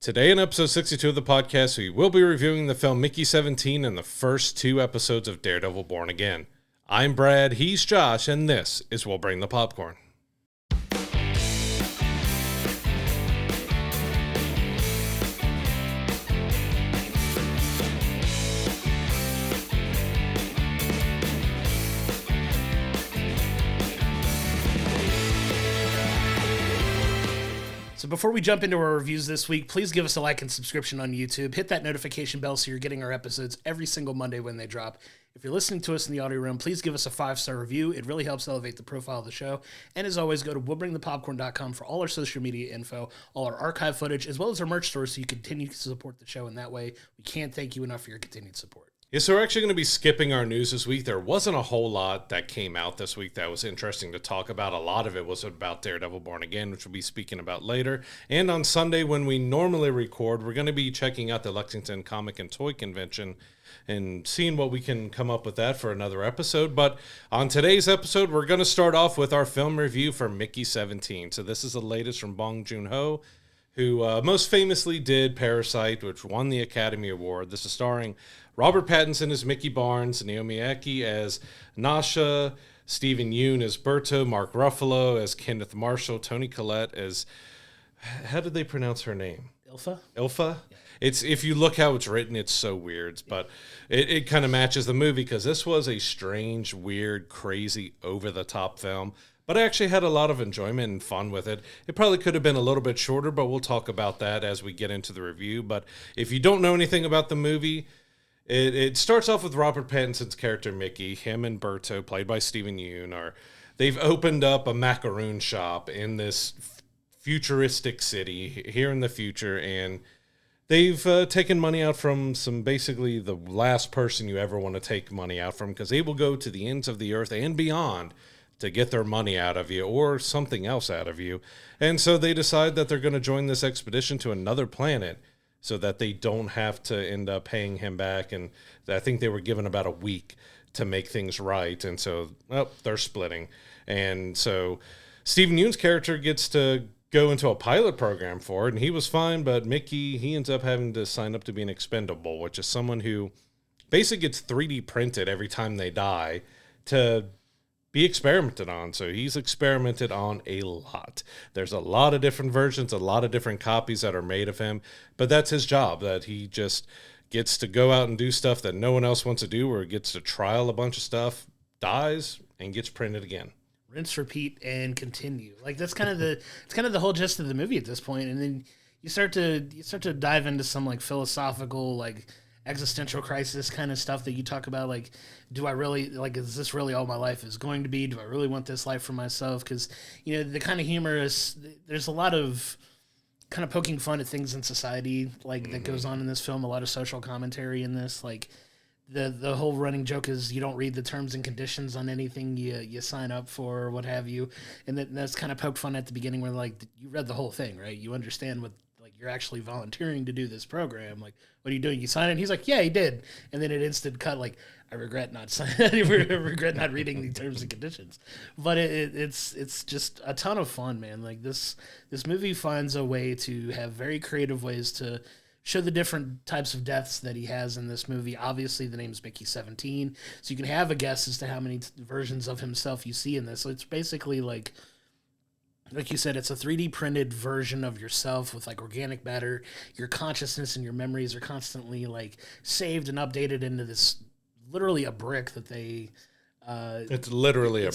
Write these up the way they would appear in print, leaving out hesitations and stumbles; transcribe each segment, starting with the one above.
Today in episode 62 of the podcast, we will be reviewing the film Mickey 17 and the first two episodes of Daredevil Born Again. I'm Brad, he's Josh, and this is We'll Bring the Popcorn. So before we jump into our reviews this week, please give us a like and subscription on YouTube. Hit that notification bell so you're getting our episodes every single Monday when they drop. If you're listening to us in the audio room, please give us a 5-star review. It really helps elevate the profile of the show. And as always, go to willbringthepopcorn.com for all our social media info, all our archive footage, as well as our merch store so you continue to support the show in that way. We can't thank you enough for your continued support. Yeah, so we're actually going to be skipping our news this week. There wasn't a whole lot that came out this week that was interesting to talk about. A lot of it was about Daredevil Born Again, which we'll be speaking about later. And on Sunday, when we normally record, we're going to be checking out the Lexington Comic and Toy Convention and seeing what we can come up with that for another episode. But on today's episode, we're going to start off with our film review for Mickey 17. So this is the latest from Bong Joon-ho, who most famously did Parasite, which won the Academy Award. This is starring Robert Pattinson as Mickey Barnes, Naomi Ackie as Nasha, Stephen Yeun as Berto, Mark Ruffalo as Kenneth Marshall, Toni Collette as, how did they pronounce her name? Ilfa? Ilfa? Yeah. It's, if you look how it's written, it's so weird, but it kind of matches the movie because this was a strange, weird, crazy, over-the-top film. But I actually had a lot of enjoyment and fun with it. It probably could have been a little bit shorter, but we'll talk about that as we get into the review. But if you don't know anything about the movie, it starts off with Robert Pattinson's character Mickey. Him and Berto, played by Stephen Yeun, they've opened up a macaroon shop in this futuristic city here in the future, and they've taken money out from basically the last person you ever want to take money out from, because they will go to the ends of the earth and beyond to get their money out of you or something else out of you. And so they decide that they're going to join this expedition to another planet so that they don't have to end up paying him back. And I think they were given about a week to make things right. And so, they're splitting. And so Stephen Yeun's character gets to go into a pilot program for it, and he was fine, but Mickey, he ends up having to sign up to be an expendable, which is someone who basically gets 3D printed every time they die to be experimented on. So he's experimented on a lot. There's a lot of different versions, a lot of different copies that are made of him, but that's his job, that he just gets to go out and do stuff that no one else wants to do, or gets to trial a bunch of stuff, dies, and gets printed again. Rinse, repeat, and continue. Like that's kind of the whole gist of the movie at this point. And then you start to dive into some like philosophical, like existential crisis kind of stuff that you talk about. Like, do I really, like, is this really all my life is going to be? Do I really want this life for myself? Because, you know, the kind of humor is, there's a lot of kind of poking fun at things in society, like that goes on in this film. A lot of social commentary in this, like the whole running joke is you don't read the terms and conditions on anything you sign up for or what have you. And that's kind of poked fun at the beginning where, like, you read the whole thing, right? You understand what, like, you're actually volunteering to do this program. Like, what are you doing? You sign it? And he's like, yeah, he did. And then it instant cut, like, I regret not reading the terms and conditions. But it's just a ton of fun, man. Like, this movie finds a way to have very creative ways to show the different types of deaths that he has in this movie. Obviously, the name is Mickey 17, so you can have a guess as to how many versions of himself you see in this. So it's basically like you said, it's a 3D printed version of yourself with like organic matter. Your consciousness and your memories are constantly like saved and updated into this, literally a brick that they. It's literally a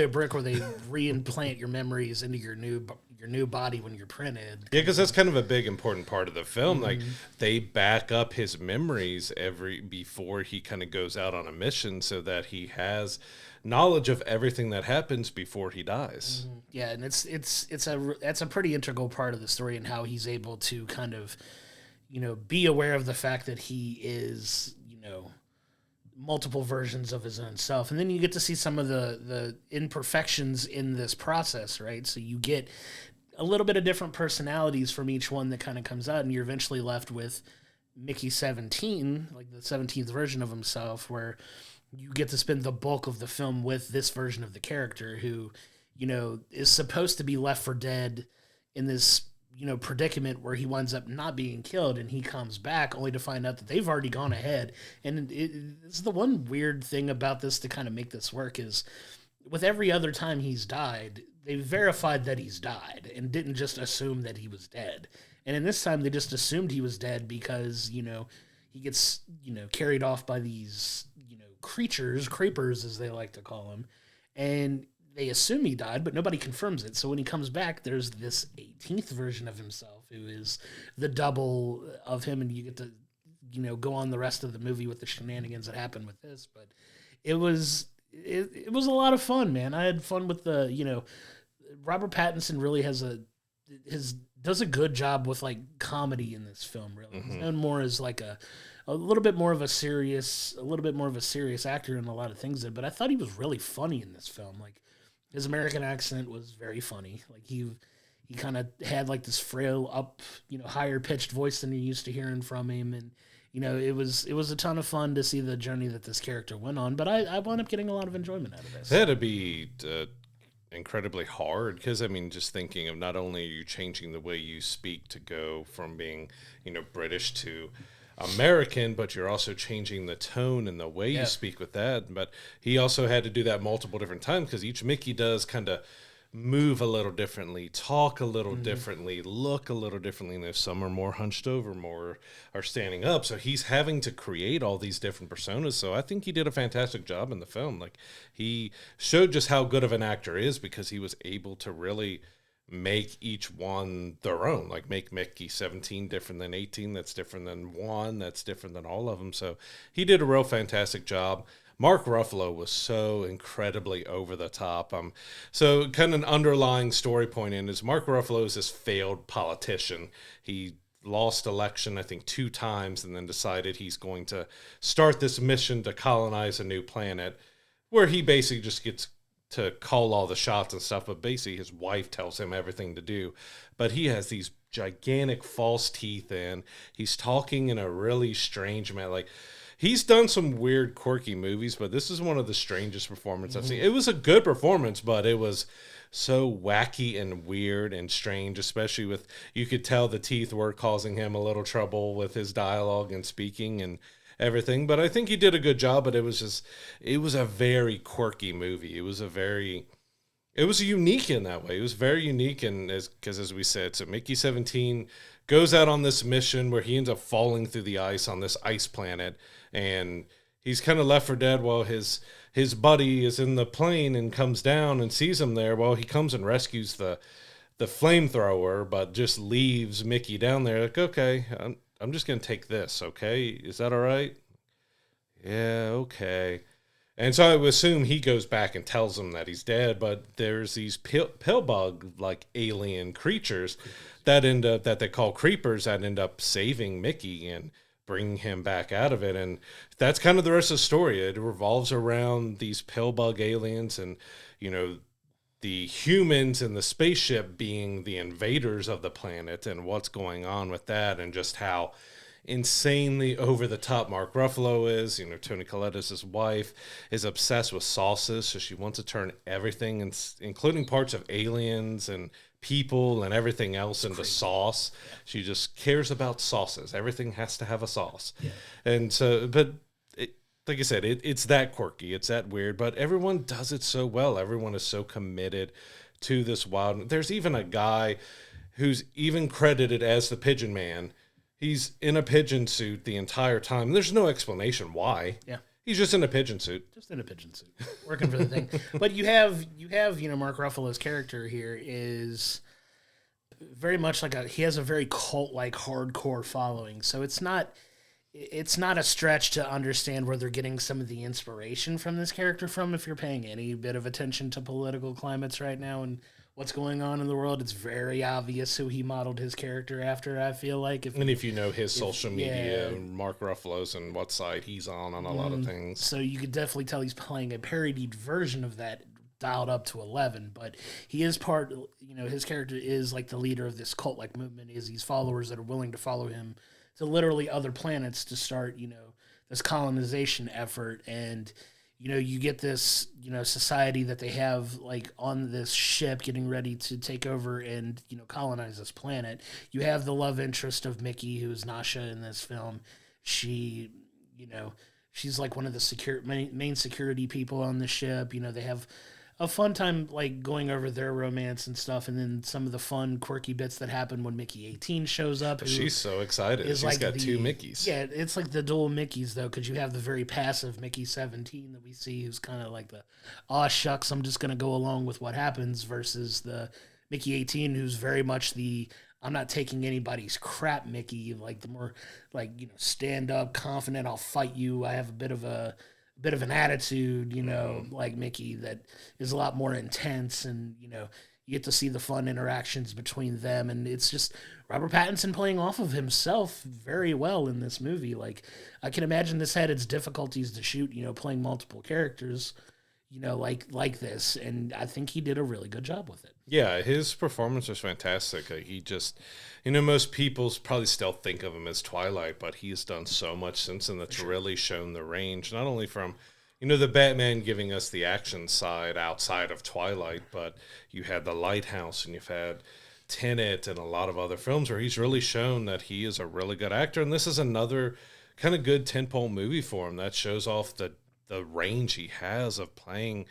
brick where they reimplant your memories into your new body when you're printed. Yeah, because that's kind of a big important part of the film. Like, they back up his memories before he kind of goes out on a mission, so that he has knowledge of everything that happens before he dies. Yeah, and that's a pretty integral part of the story, and how he's able to kind of, you know, be aware of the fact that he is, you know, multiple versions of his own self. And then you get to see some of the imperfections in this process, right? So you get a little bit of different personalities from each one that kind of comes out, and you're eventually left with Mickey 17, like the 17th version of himself, where you get to spend the bulk of the film with this version of the character who, you know, is supposed to be left for dead in this, predicament where he winds up not being killed, and he comes back only to find out that they've already gone ahead. And it's the one weird thing about this to kind of make this work is with every other time he's died, they verified that he's died and didn't just assume that he was dead. And in this time, they just assumed he was dead because, he gets, carried off by these, creepers, as they like to call them. And they assume he died, but nobody confirms it. So when he comes back, there's this 18th version of himself who is the double of him. And you get to, go on the rest of the movie with the shenanigans that happen with this. But it was a lot of fun, man. I had fun with the, Robert Pattinson really does a good job with like comedy in this film. Really, he's known more as like a little bit more of a serious actor in a lot of things. But I thought he was really funny in this film. Like his American accent was very funny. Like he kind of had like this frail up, higher pitched voice than you're used to hearing from him, and it was a ton of fun to see the journey that this character went on. But I wound up getting a lot of enjoyment out of this. That'd be incredibly hard because just thinking of not only are you changing the way you speak to go from being British to American, but you're also changing the tone and the way you speak with that. But he also had to do that multiple different times because each Mickey does kind of move a little differently, talk a little differently, look a little differently. And if some are more hunched over, more are standing up. So he's having to create all these different personas. So I think he did a fantastic job in the film. Like he showed just how good of an actor is because he was able to really make each one their own, like make Mickey 17 different than 18. That's different than 1. That's different than all of them. So he did a real fantastic job. Mark Ruffalo was so incredibly over the top. So kind of an underlying story point in is Mark Ruffalo is this failed politician. He lost election, I think, 2 times and then decided he's going to start this mission to colonize a new planet where he basically just gets to call all the shots and stuff, but basically his wife tells him everything to do. But he has these gigantic false teeth in. He's talking in a really strange manner. Like, he's done some weird, quirky movies, but this is one of the strangest performances I've seen. It was a good performance, but it was so wacky and weird and strange, especially with, you could tell the teeth were causing him a little trouble with his dialogue and speaking and everything. But I think he did a good job, but it was a very quirky movie. It was unique in that way. It was very unique, and because as we said, so Mickey 17 goes out on this mission where he ends up falling through the ice on this ice planet, and he's kind of left for dead while his buddy is in the plane and comes down and sees him there. Well, he comes and rescues the flamethrower, but just leaves Mickey down there. Like, okay, I'm just going to take this, okay? Is that all right? Yeah, okay. And so I would assume he goes back and tells him that he's dead, but there's these pill bug like alien creatures that they call creepers that end up saving Mickey and bringing him back out of it. And that's kind of the rest of the story. It revolves around these pill bug aliens and, the humans in the spaceship being the invaders of the planet and what's going on with that, and just how insanely over the top Mark Ruffalo is. Toni Collette's wife is obsessed with sauces, so she wants to turn everything, including parts of aliens and people and everything else, into sauce. Yeah. She just cares about sauces. Everything has to have a sauce. Yeah. And so, but like I said, it's that quirky, it's that weird, but everyone does it so well. Everyone is so committed to this wild. There's even a guy who's even credited as the Pigeon Man. He's in a pigeon suit the entire time. There's no explanation why. Yeah. He's just in a pigeon suit. Just in a pigeon suit. Working for the thing. But you have, Mark Ruffalo's character here is very much like he has a very cult-like hardcore following. So it's not a stretch to understand where they're getting some of the inspiration from this character from. If you're paying any bit of attention to political climates right now and what's going on in the world, it's very obvious who he modeled his character after, I feel like. If you know his social media, Mark Ruffalo's and what side he's on a lot of things. So you could definitely tell he's playing a parodied version of that, dialed up to 11, but he is part, his character is like the leader of this cult-like movement, is these followers that are willing to follow him to literally other planets to start, this colonization effort. And you get this, society that they have like on this ship getting ready to take over and, colonize this planet. You have the love interest of Mickey, who is Nasha in this film. She, you know, she's like one of the main security people on the ship. They have a fun time like going over their romance and stuff, and then some of the fun quirky bits that happen when Mickey 18 shows up. She's so excited. She's like got two Mickeys. Yeah, it's like the dual Mickeys though, because you have the very passive Mickey 17 that we see, who's kind of like the aw shucks, I'm just gonna go along with what happens, versus the Mickey 18, who's very much the I'm not taking anybody's crap Mickey, like the more like stand up, confident, I'll fight you. I have a bit of an attitude, like Mickey, that is a lot more intense, and you get to see the fun interactions between them, and it's just Robert Pattinson playing off of himself very well in this movie. Like, I can imagine this had its difficulties to shoot, playing multiple characters, like this, and I think he did a really good job with it. Yeah, his performance was fantastic. He just, most people probably still think of him as Twilight, but he's done so much since then that's really shown the range, not only from, the Batman giving us the action side outside of Twilight, but you had The Lighthouse and you've had Tenet and a lot of other films where he's really shown that he is a really good actor. And this is another kind of good tentpole movie for him that shows off the range he has of playing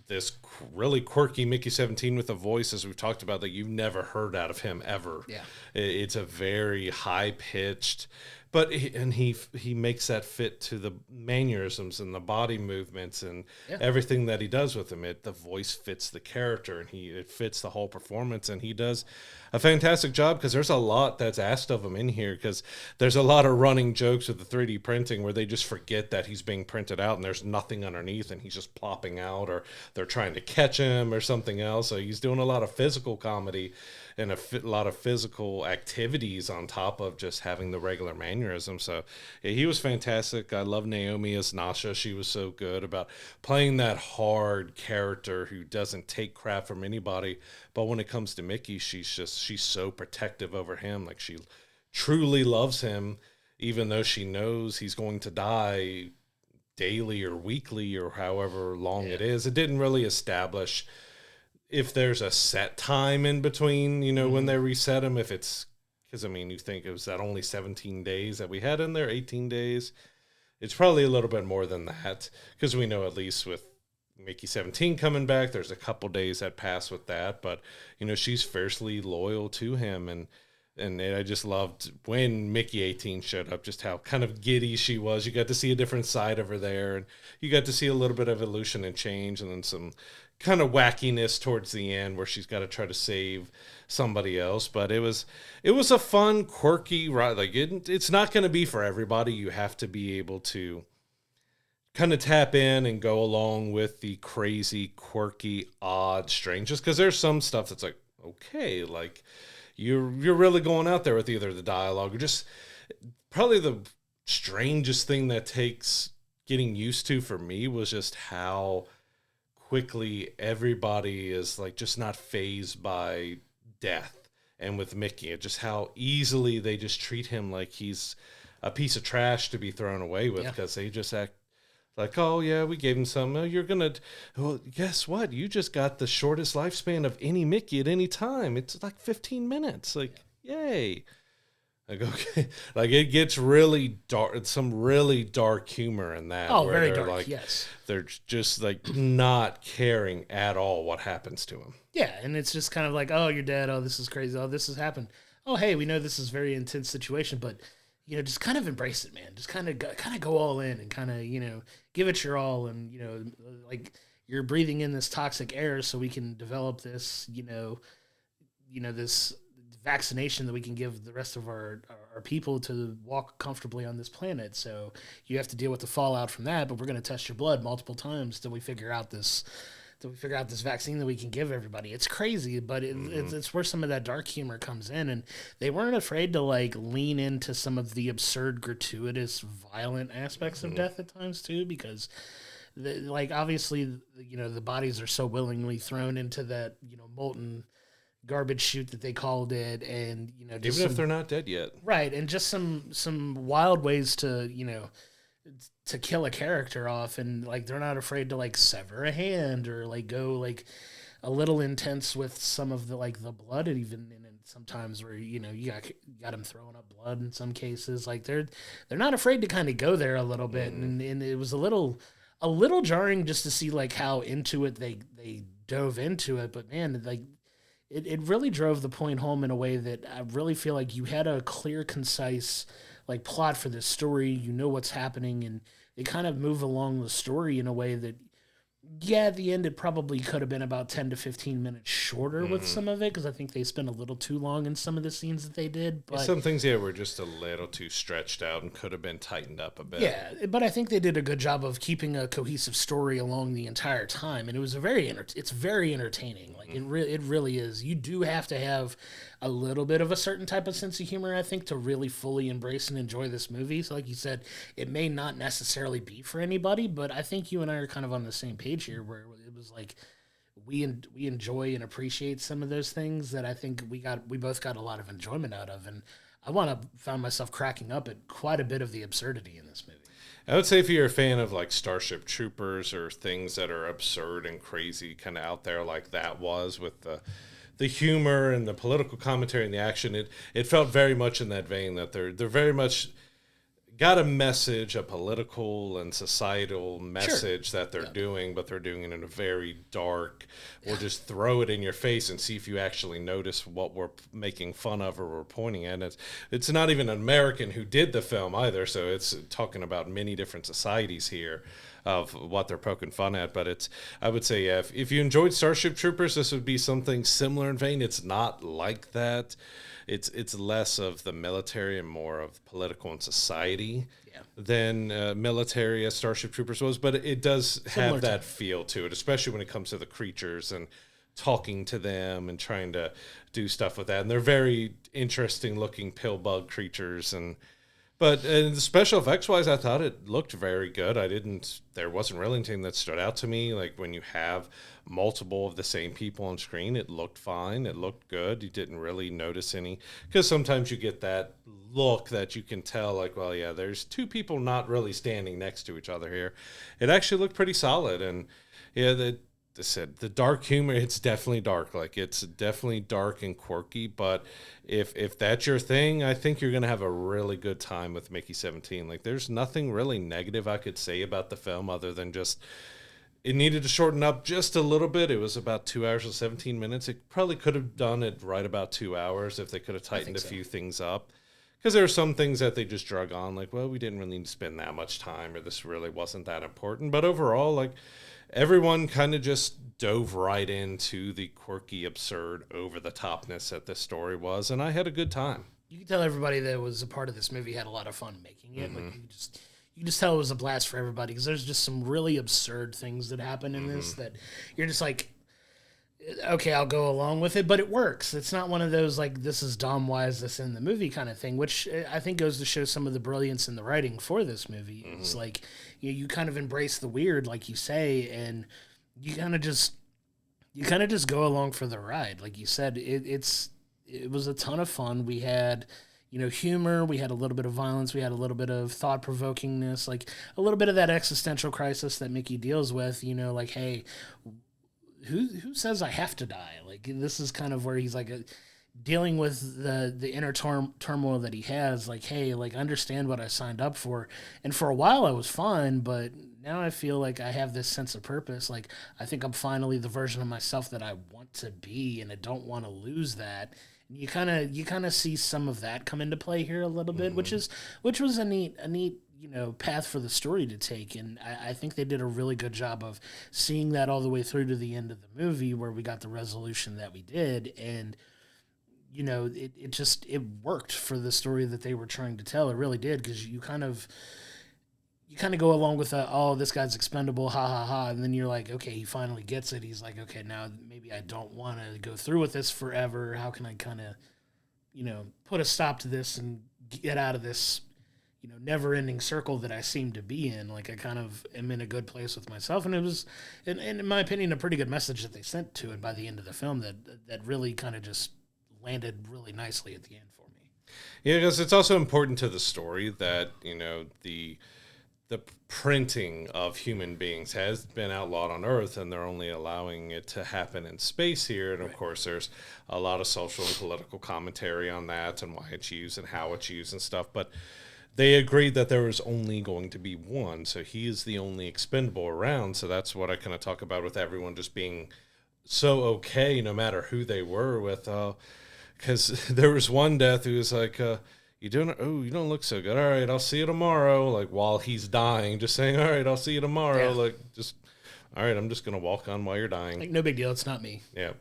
this really quirky Mickey 17 with a voice, as we've talked about, that you've never heard out of him ever. Yeah, it's a very high pitched, but he makes that fit to the mannerisms and the body movements and everything that he does with him. The voice fits the character, and it fits the whole performance, and he does a fantastic job, because there's a lot that's asked of him in here, because there's a lot of running jokes with the 3D printing where they just forget that he's being printed out and there's nothing underneath and he's just plopping out, or they're trying to catch him or something else. So he's doing a lot of physical comedy and a lot of physical activities on top of just having the regular mannerism. So yeah, he was fantastic. I love Naomi as Nasha. She was so good about playing that hard character who doesn't take crap from anybody. But when it comes to Mickey, she's so protective over him. Like, she truly loves him, even though she knows he's going to die daily or weekly or however long it is. It didn't really establish if there's a set time in between, when they reset him, if it's, because you think it was that only 17 days that we had in there, 18 days. It's probably a little bit more than that, because we know, at least with Mickey 17 coming back, there's a couple days that pass with that, but she's fiercely loyal to him, and I just loved when Mickey 18 showed up, just how kind of giddy she was. You got to see a different side of her there, and you got to see a little bit of evolution and change, and then some kind of wackiness towards the end where she's got to try to save somebody else. But it was a fun, quirky ride. Like, it's not going to be for everybody. You have to be able to kind of tap in and go along with the crazy, quirky, odd, strange. Just because there's some stuff that's like, okay, like you're really going out there with either the dialogue or just probably the strangest thing that takes getting used to for me was just how quickly everybody is like just not fazed by death. And with Mickey, just how easily they just treat him like he's a piece of trash to be thrown away with, because they just act like, oh yeah, we gave him some. Oh, well, guess what? You just got the shortest lifespan of any Mickey at any time. It's like 15 minutes. Like, yay. Like, okay, like it gets really dark, some really dark humor in that. Oh, very dark, like, yes. They're just like not caring at all what happens to him. Yeah, and it's just kind of like, oh, you're dead. Oh, this is crazy. Oh, this has happened. Oh, hey, we know this is a very intense situation, but just kind of embrace it, man. Just kind of go all in and kind of give it your all, and like you're breathing in this toxic air, so we can develop this this vaccination that we can give the rest of our people to walk comfortably on this planet. So you have to deal with the fallout from that, but we're going to test your blood multiple times till we figure out this vaccine that we can give everybody. It's crazy, but it's where some of that dark humor comes in, and they weren't afraid to like lean into some of the absurd, gratuitous, violent aspects of death at times too, because obviously the bodies are so willingly thrown into that molten garbage chute that they called it, and even if they're not dead yet, right? And just some wild ways to to kill a character off, and like they're not afraid to like sever a hand or like go like a little intense with some of the like the blood, and even in sometimes where you got him throwing up blood in some cases. Like they're not afraid to kind of go there a little bit, and it was a little jarring just to see like how into it they dove into it. But man, like it really drove the point home in a way that I really feel like you had a clear, concise like plot for this story. You know what's happening, and they kind of move along the story in a way that, yeah, at the end it probably could have been about 10 to 15 minutes shorter with some of it, because I think they spent a little too long in some of the scenes that they did. But some things, were just a little too stretched out and could have been tightened up a bit. yeah, but I think they did a good job of keeping a cohesive story along the entire time, and it was it's very entertaining. Like it really is. You do have to have a little bit of a certain type of sense of humor, I think, to really fully embrace and enjoy this movie. So like you said, it may not necessarily be for anybody, but I think you and I are kind of on the same page here, where it was like we enjoy and appreciate some of those things that I think we both got a lot of enjoyment out of, and found myself cracking up at quite a bit of the absurdity in this movie. I would say if you're a fan of like Starship Troopers or things that are absurd and crazy, kind of out there like that was, with the humor and the political commentary and the action, it felt very much in that vein, that they're very much got a message, a political and societal message that they're doing, but they're doing it in a very dark, we'll just throw it in your face and see if you actually notice what we're making fun of or we're pointing at. It's not even an American who did the film either, so it's talking about many different societies here of what they're poking fun at. But I would say, if you enjoyed Starship Troopers, this would be something similar in vein. It's not like that. It's less of the military and more of political and society than military as Starship Troopers was, but it does have that feel to it, especially when it comes to the creatures and talking to them and trying to do stuff with that. And they're very interesting looking pill bug creatures. But the special effects wise, I thought it looked very good. There wasn't really anything that stood out to me. Like when you have multiple of the same people on screen, it looked fine. It looked good. You didn't really notice any, because sometimes you get that look that you can tell like, well, yeah, there's two people not really standing next to each other here. It actually looked pretty solid. And yeah, the dark humor, it's definitely dark. Like it's definitely dark and quirky, but if that's your thing, I think you're going to have a really good time with Mickey 17. Like there's nothing really negative I could say about the film other than just it needed to shorten up just a little bit. It was about 2 hours and 17 minutes. It probably could have done it right about 2 hours if they could have tightened a few things up. Because there are some things that they just drug on, like, well, we didn't really need to spend that much time, or this really wasn't that important. But overall, like, everyone kind of just dove right into the quirky, absurd, over-the-topness that this story was, and I had a good time. You can tell everybody that was a part of this movie had a lot of fun making it. Like you can just tell it was a blast for everybody, because there's just some really absurd things that happen in this that you're just like, okay, I'll go along with it, but it works. It's not one of those like, this is dumb, why is this in the movie kind of thing, which I think goes to show some of the brilliance in the writing for this movie. It's like you kind of embrace the weird, like you say, and you kind of just go along for the ride. Like you said, it was a ton of fun. We had humor, we had a little bit of violence, we had a little bit of thought-provokingness, like a little bit of that existential crisis that Mickey deals with, like, hey, who says I have to die? Like, this is kind of where he's like dealing with the inner turmoil that he has. Like, hey, like, understand what I signed up for. And for a while I was fine, but now I feel like I have this sense of purpose. Like, I think I'm finally the version of myself that I want to be, and I don't want to lose that. And you kind of see some of that come into play here a little bit, which was a neat path for the story to take. And I think they did a really good job of seeing that all the way through to the end of the movie, where we got the resolution that we did. And, it worked for the story that they were trying to tell. It really did. 'Cause you kind of go along with oh, this guy's expendable, ha ha ha. And then you're like, okay, he finally gets it. He's like, okay, now maybe I don't want to go through with this forever. How can I kind of, put a stop to this and get out of this, never-ending circle that I seem to be in. Like, I kind of am in a good place with myself. And it was, in my opinion, a pretty good message that they sent to it by the end of the film that really kind of just landed really nicely at the end for me. Yeah, because it's also important to the story that, the printing of human beings has been outlawed on Earth, and they're only allowing it to happen in space here. And of course, there's a lot of social and political commentary on that and why it's used and how it's used and stuff. But they agreed that there was only going to be one, so he is the only expendable around. So that's what I kind of talk about with everyone just being so okay, no matter who they were with. Because there was one death who was like, you doing? Oh, you don't look so good. All right, I'll see you tomorrow. Like while he's dying, just saying, all right, I'll see you tomorrow. Yeah. Like just, all right, I'm just gonna walk on while you're dying. Like no big deal. It's not me. Yeah.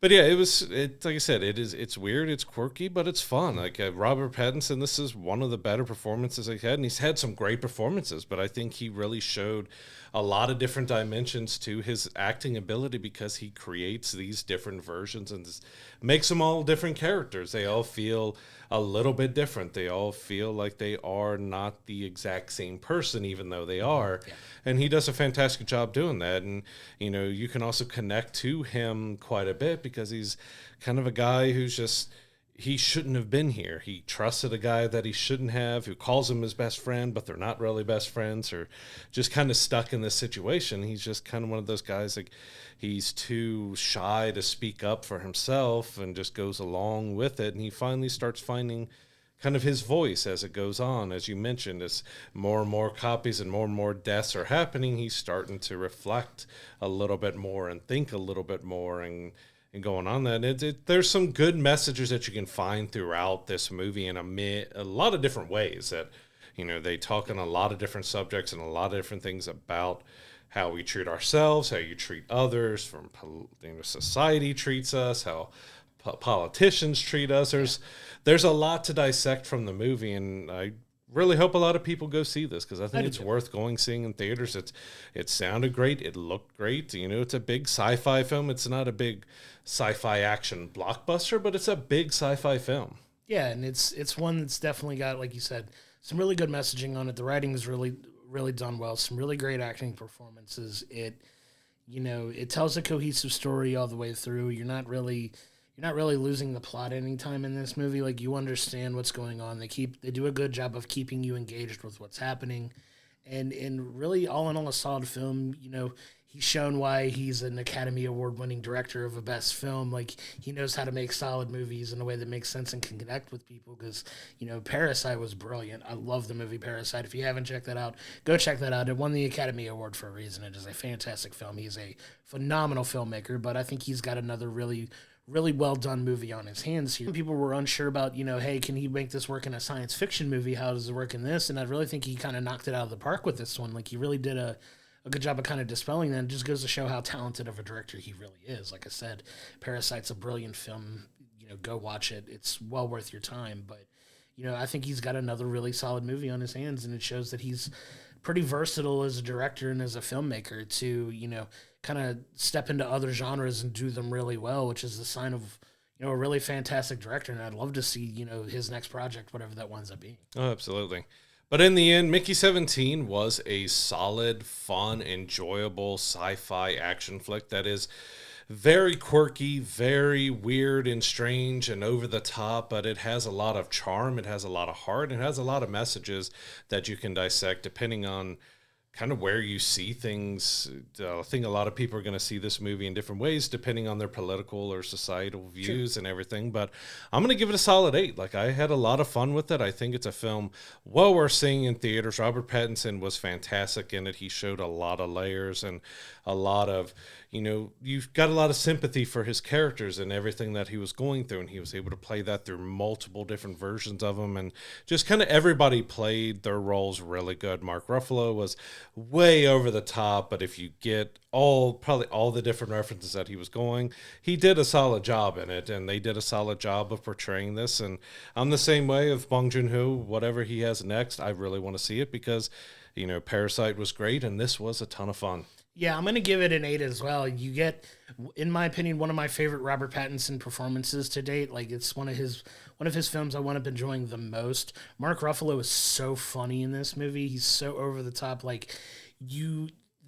But yeah, it like I said, it's weird, it's quirky, but it's fun. Like Robert Pattinson, this is one of the better performances he's had, and he's had some great performances, but I think he really showed a lot of different dimensions to his acting ability because he creates these different versions and makes them all different characters. They all feel a little bit different. They all feel like they are not the exact same person, even though they are. Yeah. And he does a fantastic job doing that. And, you know, you can also connect to him quite a bit because he's kind of a guy who's just, he shouldn't have been here. He trusted a guy that he shouldn't have, who calls him his best friend, but they're not really best friends, or just kind of stuck in this situation. He's just kind of one of those guys, like, he's too shy to speak up for himself and just goes along with it. And he finally starts finding kind of his voice as it goes on. As you mentioned, as more and more copies and more deaths are happening, he's starting to reflect a little bit more and think a little bit more and going on that. There's some good messages that you can find throughout this movie in a lot of different ways that, you know, they talk on a lot of different subjects and a lot of different things about how we treat ourselves, how you treat others, from, you know, society treats us, how politicians treat us. There's a lot to dissect from the movie, and I really hope a lot of people go see this because I think it's worth seeing in theaters. It sounded great, it looked great. You know, it's a big sci-fi film. It's not a big sci-fi action blockbuster, but it's a big sci-fi film. Yeah, and it's one that's definitely got, like you said, some really good messaging on it. The writing is really done well. Some really great acting performances. It tells a cohesive story all the way through. You're not really losing the plot any time in this movie. Like, you understand what's going on. They do a good job of keeping you engaged with what's happening. And really, all in all, a solid film. You know, he's shown why he's an Academy Award winning director of a best film. Like, he knows how to make solid movies in a way that makes sense and can connect with people. Because, you know, Parasite was brilliant. I love the movie Parasite. If you haven't checked that out, go check that out. It won the Academy Award for a reason. It is a fantastic film. He's a phenomenal filmmaker, but I think he's got another really well done movie on his hands here. People were unsure about, you know, hey, can he make this work in a science fiction movie? How does it work in this? And I really think he kind of knocked it out of the park with this one. Like, he really did a good job of kind of dispelling that. It just goes to show how talented of a director he really is. Like I said, Parasite's a brilliant film. You know, go watch it. It's well worth your time. But, you know, I think he's got another really solid movie on his hands, and it shows that he's pretty versatile as a director and as a filmmaker to, you know, kind of step into other genres and do them really well, which is the sign of, you know, a really fantastic director. And I'd love to see, you know, his next project, whatever that winds up being. Oh, absolutely. But in the end, Mickey 17 was a solid, fun, enjoyable sci-fi action flick that is very quirky, very weird and strange and over the top, but it has a lot of charm, it has a lot of heart, it has a lot of messages that you can dissect depending on kind of where you see things. I think a lot of people are going to see this movie in different ways depending on their political or societal views and everything, but I'm going to give it a solid 8. Like, I had a lot of fun with it. I think it's a film well worth seeing in theaters. Robert Pattinson was fantastic in it. He showed a lot of layers and a lot of, you know, you've got a lot of sympathy for his characters and everything that he was going through, and he was able to play that through multiple different versions of them, and just kind of everybody played their roles really good. Mark Ruffalo was way over the top, but if you get probably all the different references that he was going, he did a solid job in it, and they did a solid job of portraying this. And I'm the same way of Bong Joon-ho. Whatever he has next, I really want to see it because, you know, Parasite was great, and this was a ton of fun. Yeah, I'm going to give it an 8 as well. You get, in my opinion, one of my favorite Robert Pattinson performances to date. Like, it's one of his films I wound up enjoying the most. Mark Ruffalo is so funny in this movie. He's so over the top. Like,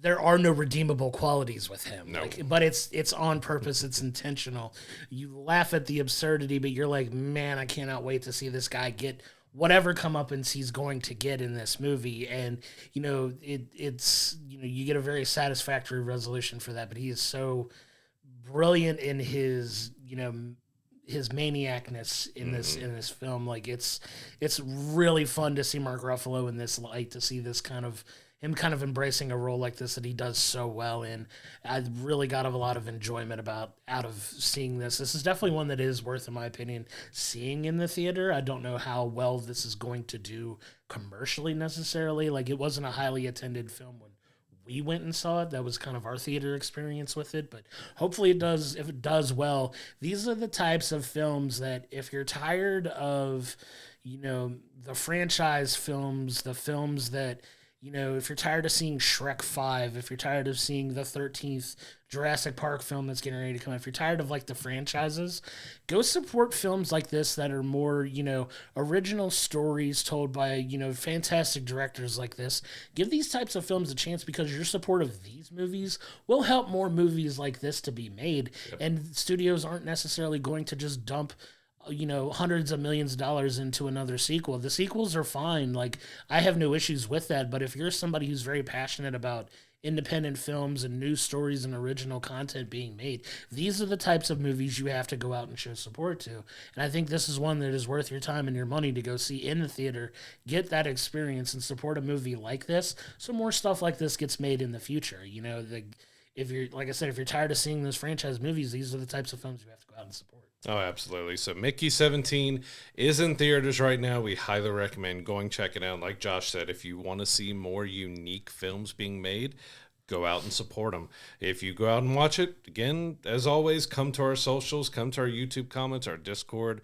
there are no redeemable qualities with him. No. Like, but it's on purpose. It's intentional. You laugh at the absurdity, but you're like, man, I cannot wait to see this guy get whatever comeuppance he's going to get in this movie. And, it's, you get a very satisfactory resolution for that, but he is so brilliant in his, his maniacness in this film. Like it's really fun to see Mark Ruffalo in this light, to see this kind of him kind of embracing a role like this that he does so well in. I really got a lot of enjoyment out of seeing this. This is definitely one that is worth, in my opinion, seeing in the theater. I don't know how well this is going to do commercially necessarily. Like, it wasn't a highly attended film when we went and saw it. That was kind of our theater experience with it, but hopefully it does. If it does well, these are the types of films that, if you're tired of, the franchise films, the films that, if you're tired of seeing Shrek 5, if you're tired of seeing the 13th Jurassic Park film that's getting ready to come out, if you're tired of like the franchises, go support films like this that are more, original stories told by, fantastic directors like this. Give these types of films a chance, because your support of these movies will help more movies like this to be made. Yep. And studios aren't necessarily going to just dump hundreds of millions of dollars into another sequel. The sequels are fine. Like, I have no issues with that. But if you're somebody who's very passionate about independent films and new stories and original content being made, these are the types of movies you have to go out and show support to. And I think this is one that is worth your time and your money to go see in the theater, get that experience, and support a movie like this, so more stuff like this gets made in the future. If you're, like I said, if you're tired of seeing those franchise movies, these are the types of films you have to go out and support. Oh, absolutely. So Mickey 17 is in theaters right now. We highly recommend going check it out. Like Josh said, if you want to see more unique films being made, go out and support them. If you go out and watch it, again, as always, come to our socials, come to our YouTube comments, our Discord.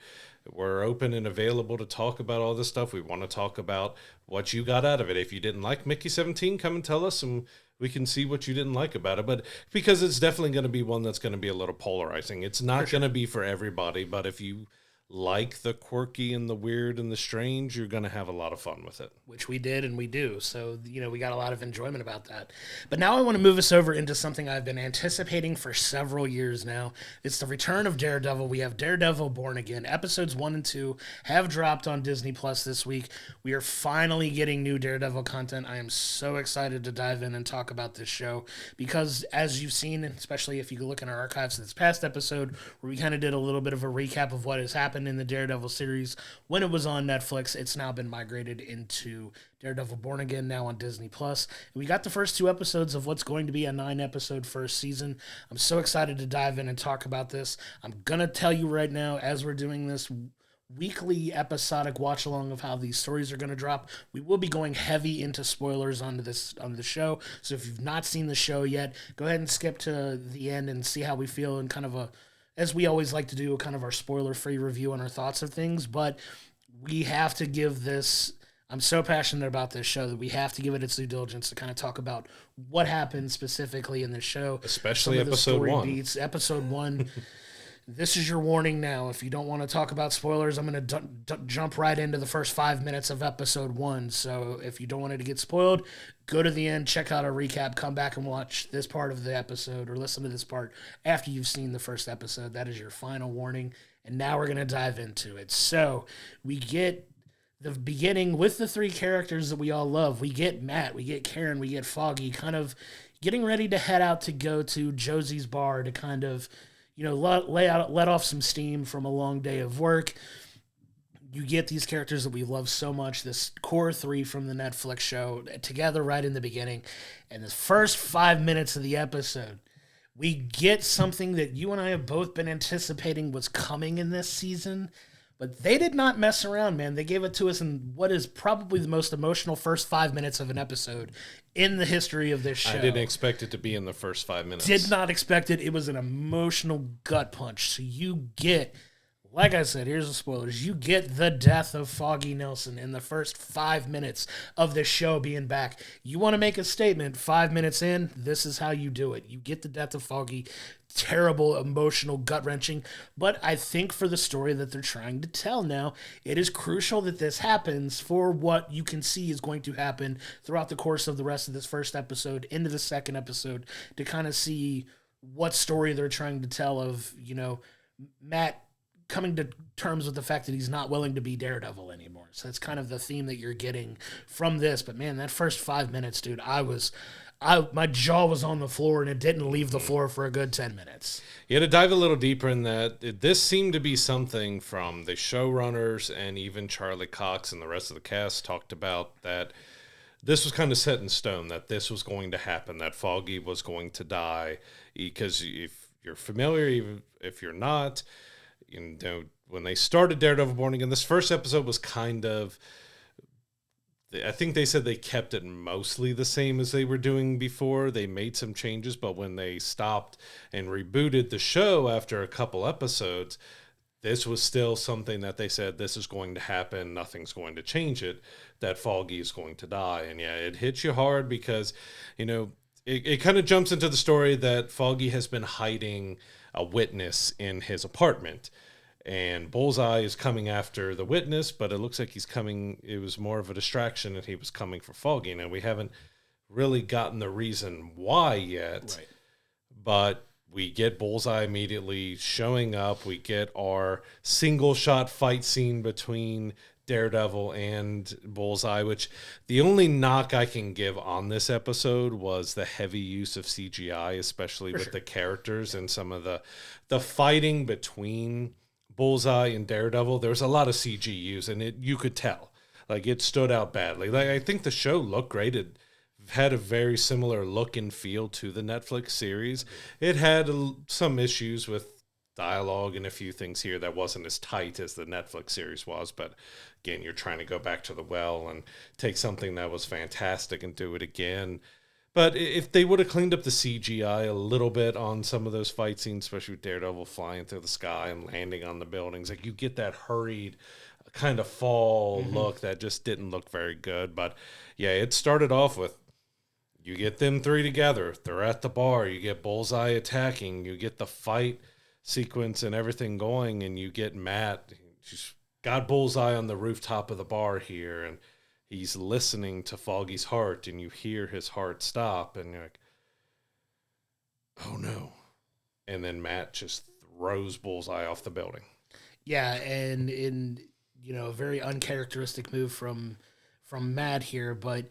We're open and available to talk about all this stuff. We want to talk about what you got out of it. If you didn't like Mickey 17, come and tell us, and we can see what you didn't like about it. But because it's definitely going to be one that's going to be a little polarizing. It's not going to be for everybody, but if you like the quirky and the weird and the strange, you're going to have a lot of fun with it. Which we did and we do. So, we got a lot of enjoyment about that. But now I want to move us over into something I've been anticipating for several years now. It's the return of Daredevil. We have Daredevil Born Again. Episodes 1 and 2 have dropped on Disney Plus this week. We are finally getting new Daredevil content. I am so excited to dive in and talk about this show, because as you've seen, especially if you look in our archives of this past episode, where we kind of did a little bit of a recap of what has happened in the Daredevil series when it was on Netflix, it's now been migrated into Daredevil Born Again, now on Disney Plus. And we got the first 2 episodes of what's going to be a 9-episode first season. I'm so excited to dive in and talk about this. I'm gonna tell you right now, as we're doing this weekly episodic watch along of how these stories are going to drop, we will be going heavy into spoilers on the show. So if you've not seen the show yet, go ahead and skip to the end and see how we feel, and kind of as we always like to do, kind of our spoiler-free review on our thoughts of things. But we have to give this, I'm so passionate about this show that we have to give it its due diligence to kind of talk about what happened specifically in the show. Especially episode 1. Beats. Episode 1. This is your warning now. If you don't want to talk about spoilers, I'm going to jump right into the first 5 minutes of episode 1. So if you don't want it to get spoiled, go to the end, check out our recap, come back and watch this part of the episode, or listen to this part after you've seen the first episode. That is your final warning. And now we're going to dive into it. So we get the beginning with the 3 characters that we all love. We get Matt, we get Karen, we get Foggy, kind of getting ready to head out to go to Josie's bar to kind of, let off some steam from a long day of work. You get these characters that we love so much, this core 3 from the Netflix show, together right in the beginning. And the first 5 minutes of the episode, we get something that you and I have both been anticipating was coming in this season. But they did not mess around, man. They gave it to us in what is probably the most emotional first 5 minutes of an episode in the history of this show. I didn't expect it to be in the first 5 minutes. Did not expect it. It was an emotional gut punch. So you get, like I said, here's the spoilers. You get the death of Foggy Nelson in the first 5 minutes of this show being back. You want to make a statement 5 minutes in, this is how you do it. You get the death of Foggy. Terrible, emotional, gut-wrenching. But I think for the story that they're trying to tell now, it is crucial that this happens for what you can see is going to happen throughout the course of the rest of this first episode into the second episode, to kind of see what story they're trying to tell of, Matt coming to terms with the fact that he's not willing to be Daredevil anymore. So that's kind of the theme that you're getting from this. But man, that first 5 minutes, dude, my jaw was on the floor, and it didn't leave the floor for a good 10 minutes. Yeah, to dive a little deeper in that, this seemed to be something from the showrunners, and even Charlie Cox and the rest of the cast talked about that this was kind of set in stone, that this was going to happen, that Foggy was going to die. Because if you're familiar, even if you're not, you know, when they started Daredevil Born Again, this first episode was kind of, I think they said they kept it mostly the same as they were doing before. They made some changes, but when they stopped and rebooted the show after a couple episodes, this was still something that they said, this is going to happen, nothing's going to change it, that Foggy is going to die. And yeah, it hits you hard because, you know, it kind of jumps into the story that Foggy has been hiding a witness in his apartment. And Bullseye is coming after the witness, but it looks like it was more of a distraction, and he was coming for Foggy. And we haven't really gotten the reason why yet. Right. But we get Bullseye immediately showing up. We get our single shot fight scene between Daredevil and Bullseye, which the only knock I can give on this episode was the heavy use of CGI, especially with the characters and some of the fighting between Bullseye and Daredevil. There was a lot of CG used, and you could tell. Like, it stood out badly. Like, I think the show looked great. It had a very similar look and feel to the Netflix series. It had some issues with dialogue and a few things here that wasn't as tight as the Netflix series was. But again, you're trying to go back to the well and take something that was fantastic and do it again. But if they would have cleaned up the CGI a little bit on some of those fight scenes, especially with Daredevil flying through the sky and landing on the buildings, like, you get that hurried kind of fall look that just didn't look very good. But yeah, it started off with, you get them three together, they're at the bar, you get Bullseye attacking, you get the fight sequence and everything going, and you get Matt, she's got Bullseye on the rooftop of the bar here, and he's listening to Foggy's heart, and you hear his heart stop, and you're like, oh no. And then Matt just throws Bullseye off the building. Yeah, and in, you know, a very uncharacteristic move from Matt here, but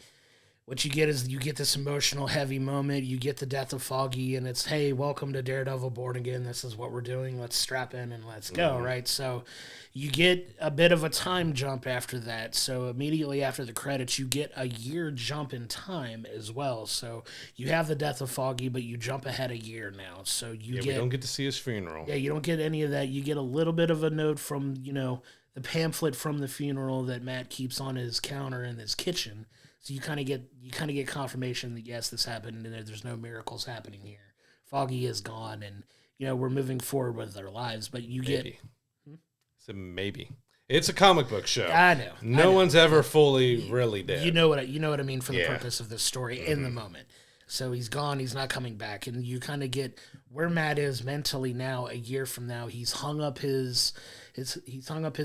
what you get is you get this emotional, heavy moment. You get the death of Foggy, and it's, hey, welcome to Daredevil Born Again. This is what we're doing. Let's strap in and let's go, right? So you get a bit of a time jump after that. So immediately after the credits, you get a year jump in time as well. So you have the death of Foggy, but you jump ahead a year now. So we don't get to see his funeral. Yeah, you don't get any of that. You get a little bit of a note from, you know, the pamphlet from the funeral that Matt keeps on his counter in his kitchen. So you kind of get confirmation that, yes, this happened, and there's no miracles happening here. Foggy is gone, and, you know, we're moving forward with our lives. But you maybe. It's a maybe. It's a comic book show. I know. No one's ever fully really dead. You know what I mean for the purpose of this story in the moment. So he's gone. He's not coming back, and you kind of get where Matt is mentally now. A year from now, he's hung up his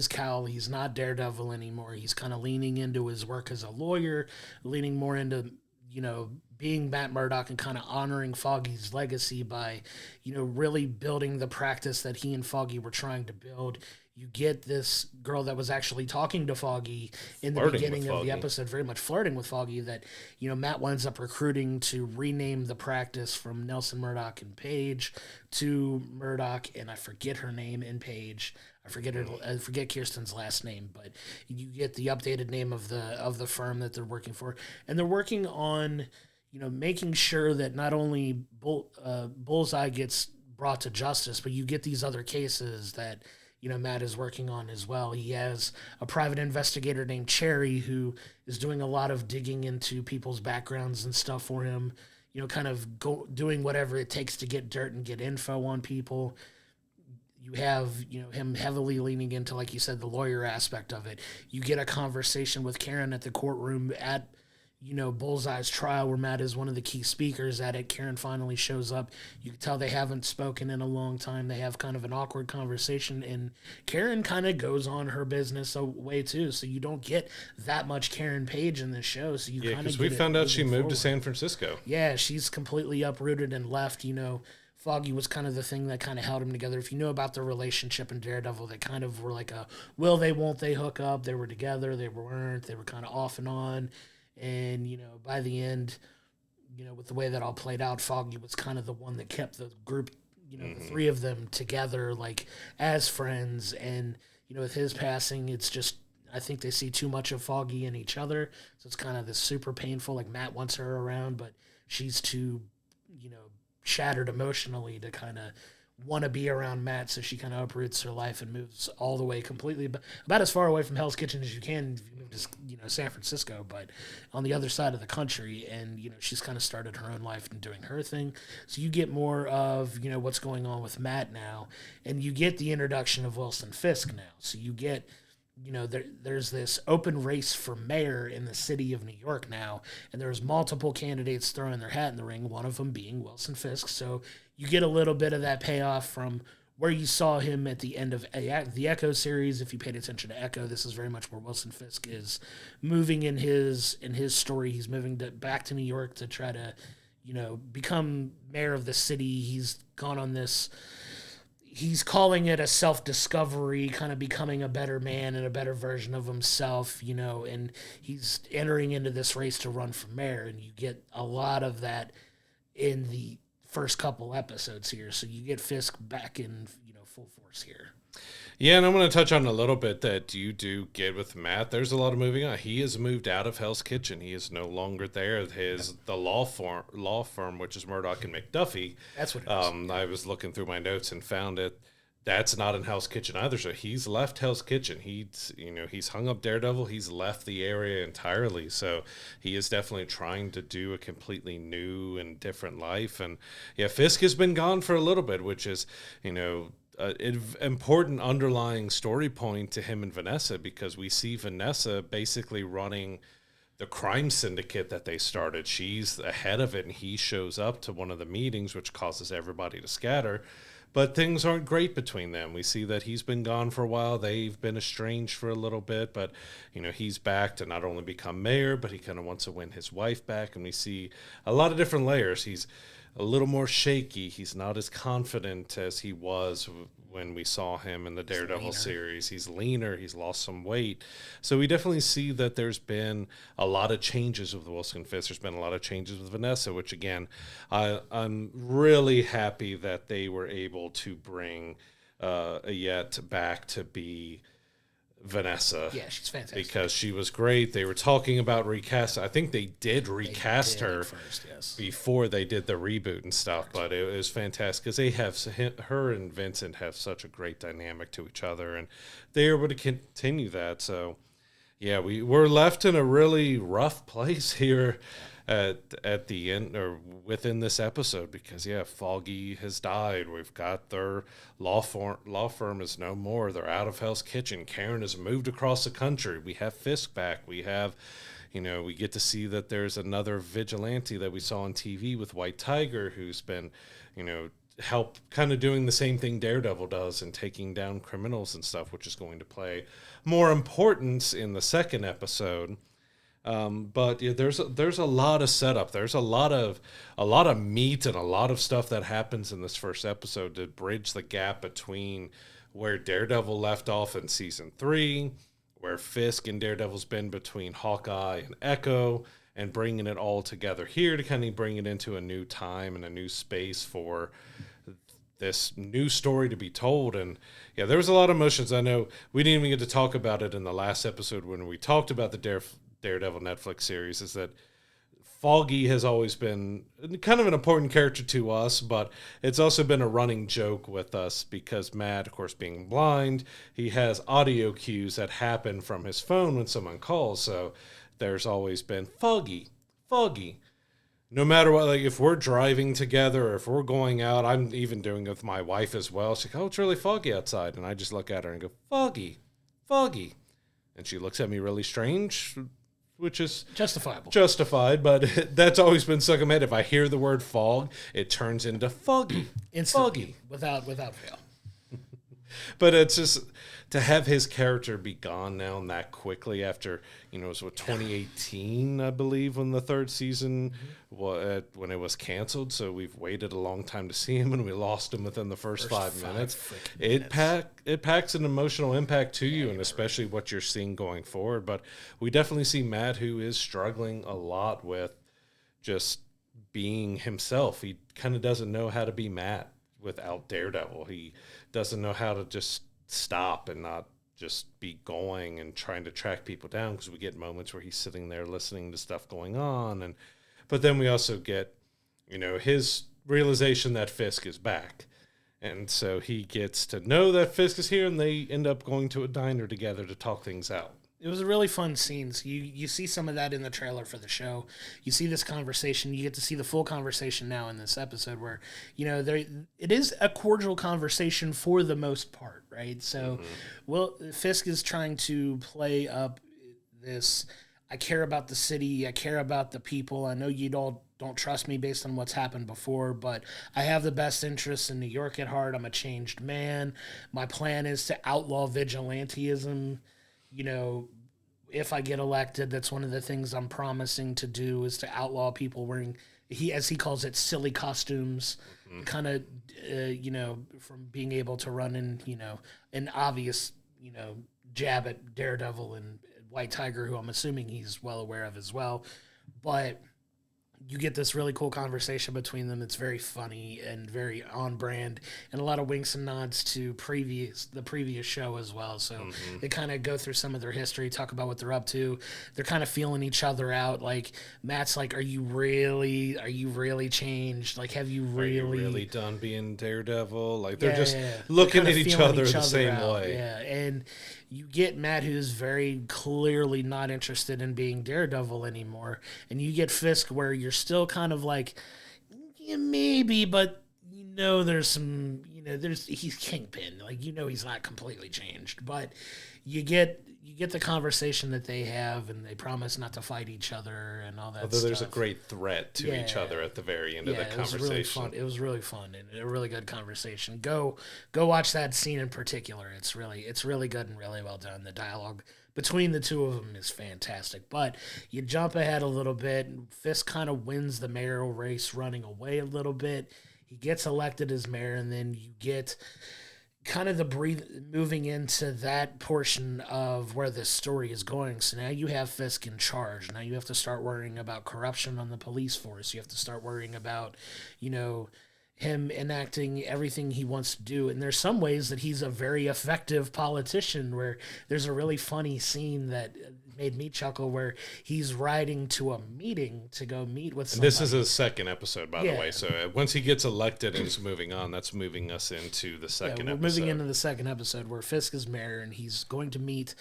cowl. He's not Daredevil anymore. He's kind of leaning into his work as a lawyer, leaning more into, you know, being Matt Murdock and kind of honoring Foggy's legacy by, you know, really building the practice that he and Foggy were trying to build. You get this girl that was actually talking to Foggy in the beginning of the episode, very much flirting with Foggy, that, you know, Matt winds up recruiting to rename the practice from Nelson Murdock and Paige to Murdock, and I forget her name, and Paige. I forget Kirsten's last name, but you get the updated name of the firm that they're working for. And they're working on, you know, making sure that not only Bullseye gets brought to justice, but you get these other cases that, you know, Matt is working on as well. He has a private investigator named Cherry who is doing a lot of digging into people's backgrounds and stuff for him, you know, kind of doing whatever it takes to get dirt and get info on people. You have, you know, him heavily leaning into, like you said, the lawyer aspect of it. You get a conversation with Karen at the courtroom at, you know, Bullseye's trial, where Matt is one of the key speakers at it. Karen finally shows up. You can tell they haven't spoken in a long time. They have kind of an awkward conversation, and Karen kind of goes on her business away too. So you don't get that much Karen Page in this show. So you kind of, because we found out she moved to San Francisco. Yeah, she's completely uprooted and left, you know. Foggy was kind of the thing that kind of held him together. If you know about their relationship in Daredevil, they kind of were like a will they, won't they hook up. They were together, they weren't, they were kind of off and on. And, by the end, with the way that all played out, Foggy was kind of the one that kept the group, the three of them together, like as friends. And, with his passing, it's just, I think they see too much of Foggy in each other. So it's kind of this super painful, like Matt wants her around, but she's too, shattered emotionally to kind of want to be around Matt. So she kind of uproots her life and moves all the way completely, about as far away from Hell's Kitchen as you can if you move to, San Francisco, but on the other side of the country. And, she's kind of started her own life and doing her thing. So you get more of, what's going on with Matt now. And you get the introduction of Wilson Fisk now. So you get, there's this open race for mayor in the city of New York now, and there's multiple candidates throwing their hat in the ring, one of them being Wilson Fisk. So you get a little bit of that payoff from where you saw him at the end of the Echo series. If you paid attention to Echo, this is very much where Wilson Fisk is moving in his story. He's moving back to New York to try to, become mayor of the city. He's gone on this... He's calling it a self-discovery, kind of becoming a better man and a better version of himself, and he's entering into this race to run for mayor, and you get a lot of that in the first couple episodes here. So you get Fisk back in, full force here. Yeah, and I'm going to touch on a little bit that you do get with Matt. There's a lot of moving on. He has moved out of Hell's Kitchen. He is no longer there. The law firm, which is Murdoch and McDuffie. That's what it is. I was looking through my notes and found it. That's not in Hell's Kitchen either. So he's left Hell's Kitchen. He's hung up Daredevil. He's left the area entirely. So he is definitely trying to do a completely new and different life. And yeah, Fisk has been gone for a little bit, which is, important underlying story point to him and Vanessa, because we see Vanessa basically running the crime syndicate that they started. She's ahead of it, and he shows up to one of the meetings, which causes everybody to scatter. But things aren't great between them. We see that he's been gone for a while. They've been estranged for a little bit, but he's back to not only become mayor, but he kind of wants to win his wife back. And we see a lot of different layers. He's a little more shaky. He's not as confident as he was when we saw him in the Daredevil series. He's leaner. He's lost some weight. So we definitely see that there's been a lot of changes with Wilson Fisk. There's been a lot of changes with Vanessa, which, again, I'm really happy that they were able to bring Ayette back to be Vanessa. Yeah, she's fantastic. Because she was great. They were talking about recast. I think they did recast her first, yes, before they did the reboot and stuff. But it was fantastic because they have, her and Vincent have such a great dynamic to each other, and they're able to continue that. So yeah, we're left in a really rough place here at the end, or within this episode, because Foggy has died. We've got their law firm is no more. They're out of Hell's Kitchen. Karen has moved across the country. We have Fisk back. We have, we get to see that there's another vigilante that we saw on TV with White Tiger, who's been, help kind of doing the same thing Daredevil does and taking down criminals and stuff, which is going to play more importance in the second episode. But yeah, there's a lot of setup. There's a lot of meat and a lot of stuff that happens in this first episode to bridge the gap between where Daredevil left off in season 3, where Fisk and Daredevil's been between Hawkeye and Echo, and bringing it all together here to kind of bring it into a new time and a new space for this new story to be told. And yeah, there was a lot of emotions. I know we didn't even get to talk about it in the last episode when we talked about the Daredevil Netflix series, is that Foggy has always been kind of an important character to us, but it's also been a running joke with us because Matt, of course, being blind, he has audio cues that happen from his phone when someone calls. So there's always been Foggy. No matter what, like if we're driving together or if we're going out, I'm even doing it with my wife as well. She's like, oh, it's really foggy outside. And I just look at her and go, Foggy. And she looks at me really strange, which is justified, but that's always been stuck in my head. If I hear the word fog, it turns into foggy. Instantly, without fail. But it's just to have his character be gone now and that quickly after, it was 2018, I believe, when the third season when it was canceled. So we've waited a long time to see him, and we lost him within the first 5 minutes. It packs an emotional impact to you, and especially what you're seeing going forward. But we definitely see Matt, who is struggling a lot with just being himself. He kind of doesn't know how to be Matt without Daredevil. He doesn't know how to just stop and not just be going and trying to track people down, because we get moments where he's sitting there listening to stuff going on, but then we also get his realization that Fisk is back, and so he gets to know that Fisk is here, and they end up going to a diner together to talk things out. It was a really fun scene. So you see some of that in the trailer for the show. You see this conversation. You get to see the full conversation now in this episode where, it is a cordial conversation for the most part, right? So, Fisk is trying to play up this, I care about the city, I care about the people, I know you all don't trust me based on what's happened before, but I have the best interests in New York at heart. I'm a changed man. My plan is to outlaw vigilantism. If I get elected, that's one of the things I'm promising to do, is to outlaw people wearing, as he calls it, silly costumes, kind of, from being able to run in, an obvious, jab at Daredevil and White Tiger, who I'm assuming he's well aware of as well. But you get this really cool conversation between them. It's very funny and very on brand, and a lot of winks and nods to the previous show as well. So they kind of go through some of their history, talk about what they're up to. They're kind of feeling each other out. Like, Matt's like, are you really changed? Like, have you really done being Daredevil? Like, they're just looking at each other the same way. Yeah. And you get Matt, who's very clearly not interested in being Daredevil anymore. And you get Fisk, where you're still kind of like, yeah, maybe, but there's some, he's Kingpin. Like, he's not completely changed. But you get the conversation that they have, and they promise not to fight each other and all that Although stuff. There's a great threat to each other at the very end of the conversation. It was really fun and a really good conversation. Go watch that scene in particular. It's really good and really well done. The dialogue between the two of them is fantastic. But you jump ahead a little bit, and Fisk kind of wins the mayoral race running away a little bit. He gets elected as mayor, and then you get kind of moving into that portion of where this story is going. So now you have Fisk in charge. Now you have to start worrying about corruption on the police force. You have to start worrying about, him enacting everything he wants to do. And there's some ways that he's a very effective politician, where there's a really funny scene that made me chuckle, where he's riding to a meeting to go meet with somebody. And this is his second episode, by the way. So once he gets elected and is moving on, that's moving us into the second episode. We're moving into the second episode, where Fisk is mayor, and he's going to meet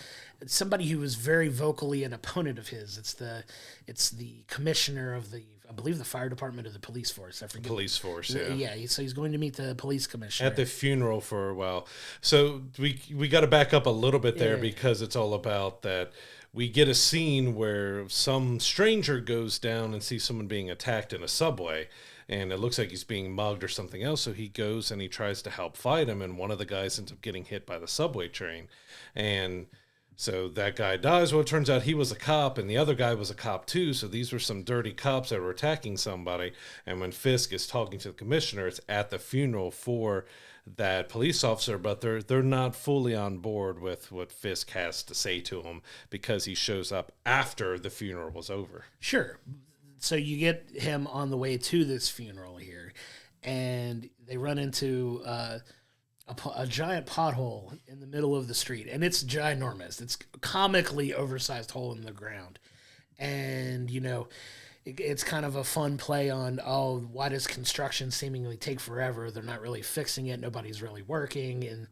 somebody who is very vocally an opponent of his. It's the commissioner of I believe the fire department or the police force. I forget. Police force, So he's going to meet the police commissioner at the funeral for a while. So we got to back up a little bit there, because it's all about that. We get a scene where some stranger goes down and sees someone being attacked in a subway, and it looks like he's being mugged or something else. So he goes and he tries to help fight him, and one of the guys ends up getting hit by the subway train, and so that guy dies. Well, it turns out he was a cop, and the other guy was a cop too. So these were some dirty cops that were attacking somebody. And when Fisk is talking to the commissioner, it's at the funeral for that police officer, but they're not fully on board with what Fisk has to say to him, because he shows up after the funeral was over. Sure. So you get him on the way to this funeral here, and they run into a giant pothole in the middle of the street, and it's ginormous. It's a comically oversized hole in the ground. And, it's kind of a fun play on, why does construction seemingly take forever? They're not really fixing it. Nobody's really working. And,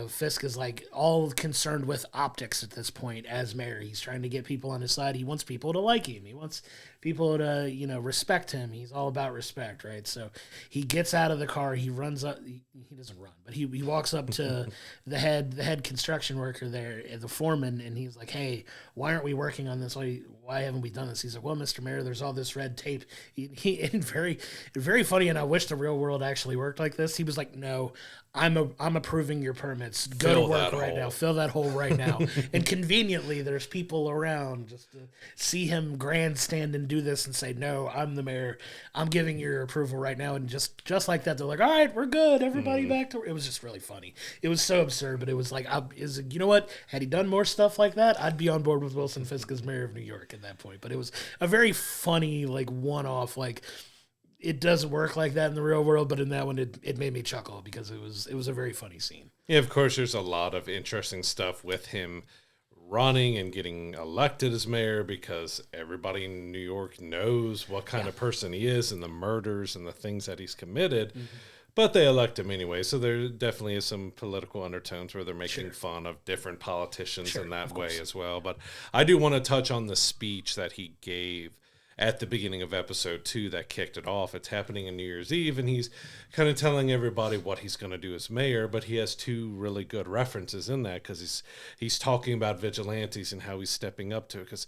Fisk is like all concerned with optics at this point as mayor. He's trying to get people on his side. He wants people to like him. He wants people to, respect him. He's all about respect, right? So he gets out of the car. He runs up. He doesn't run, but he walks up to the head construction worker there, the foreman, and he's like, "Hey, why aren't we working on this? Why haven't we done this?" He's like, "Well, Mr. Mayor, there's all this red tape." He and very, very funny, and I wish the real world actually worked like this. He was like, "No, I'm approving your permits. Go Fill to work that right hole. now. Fill that hole right now. And conveniently, there's people around just to see him grandstand and do this and say, "No, I'm the mayor. I'm giving your approval right now." And just like that, they're like, "All right, we're good. Everybody back to." It was just really funny. It was so absurd, but it was like, you know what? Had he done more stuff like that, I'd be on board with Wilson Fisk as mayor of New York at that point. But it was a very funny, like one-off, like. It doesn't work like that in the real world, but in that one, it made me chuckle because it was a very funny scene. Yeah, of course, there's a lot of interesting stuff with him running and getting elected as mayor because everybody in New York knows what kind of person he is and the murders and the things that he's committed. But they elect him anyway, so there definitely is some political undertones where they're making fun of different politicians in that way as well. But I do want to touch on the speech that he gave at the beginning of episode 2 that kicked it off. It's happening on New Year's Eve, and he's kind of telling everybody what he's going to do as mayor, but he has 2 really good references in that because he's talking about vigilantes and how he's stepping up to it because,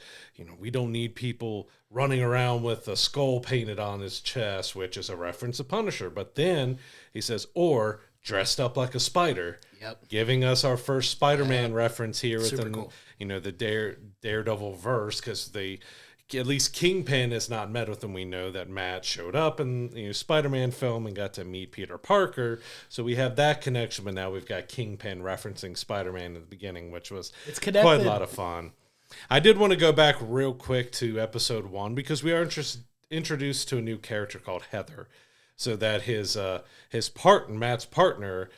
we don't need people running around with a skull painted on his chest, which is a reference to Punisher. But then he says, or dressed up like a spider, giving us our first Spider-Man reference here within, cool. The Daredevil verse because at least Kingpin has not met with him. We know that Matt showed up in Spider-Man film and got to meet Peter Parker. So we have that connection, but now we've got Kingpin referencing Spider-Man at the beginning, which was quite a lot of fun. I did want to go back real quick to episode 1 because we are introduced to a new character called Heather. So that Matt's partner,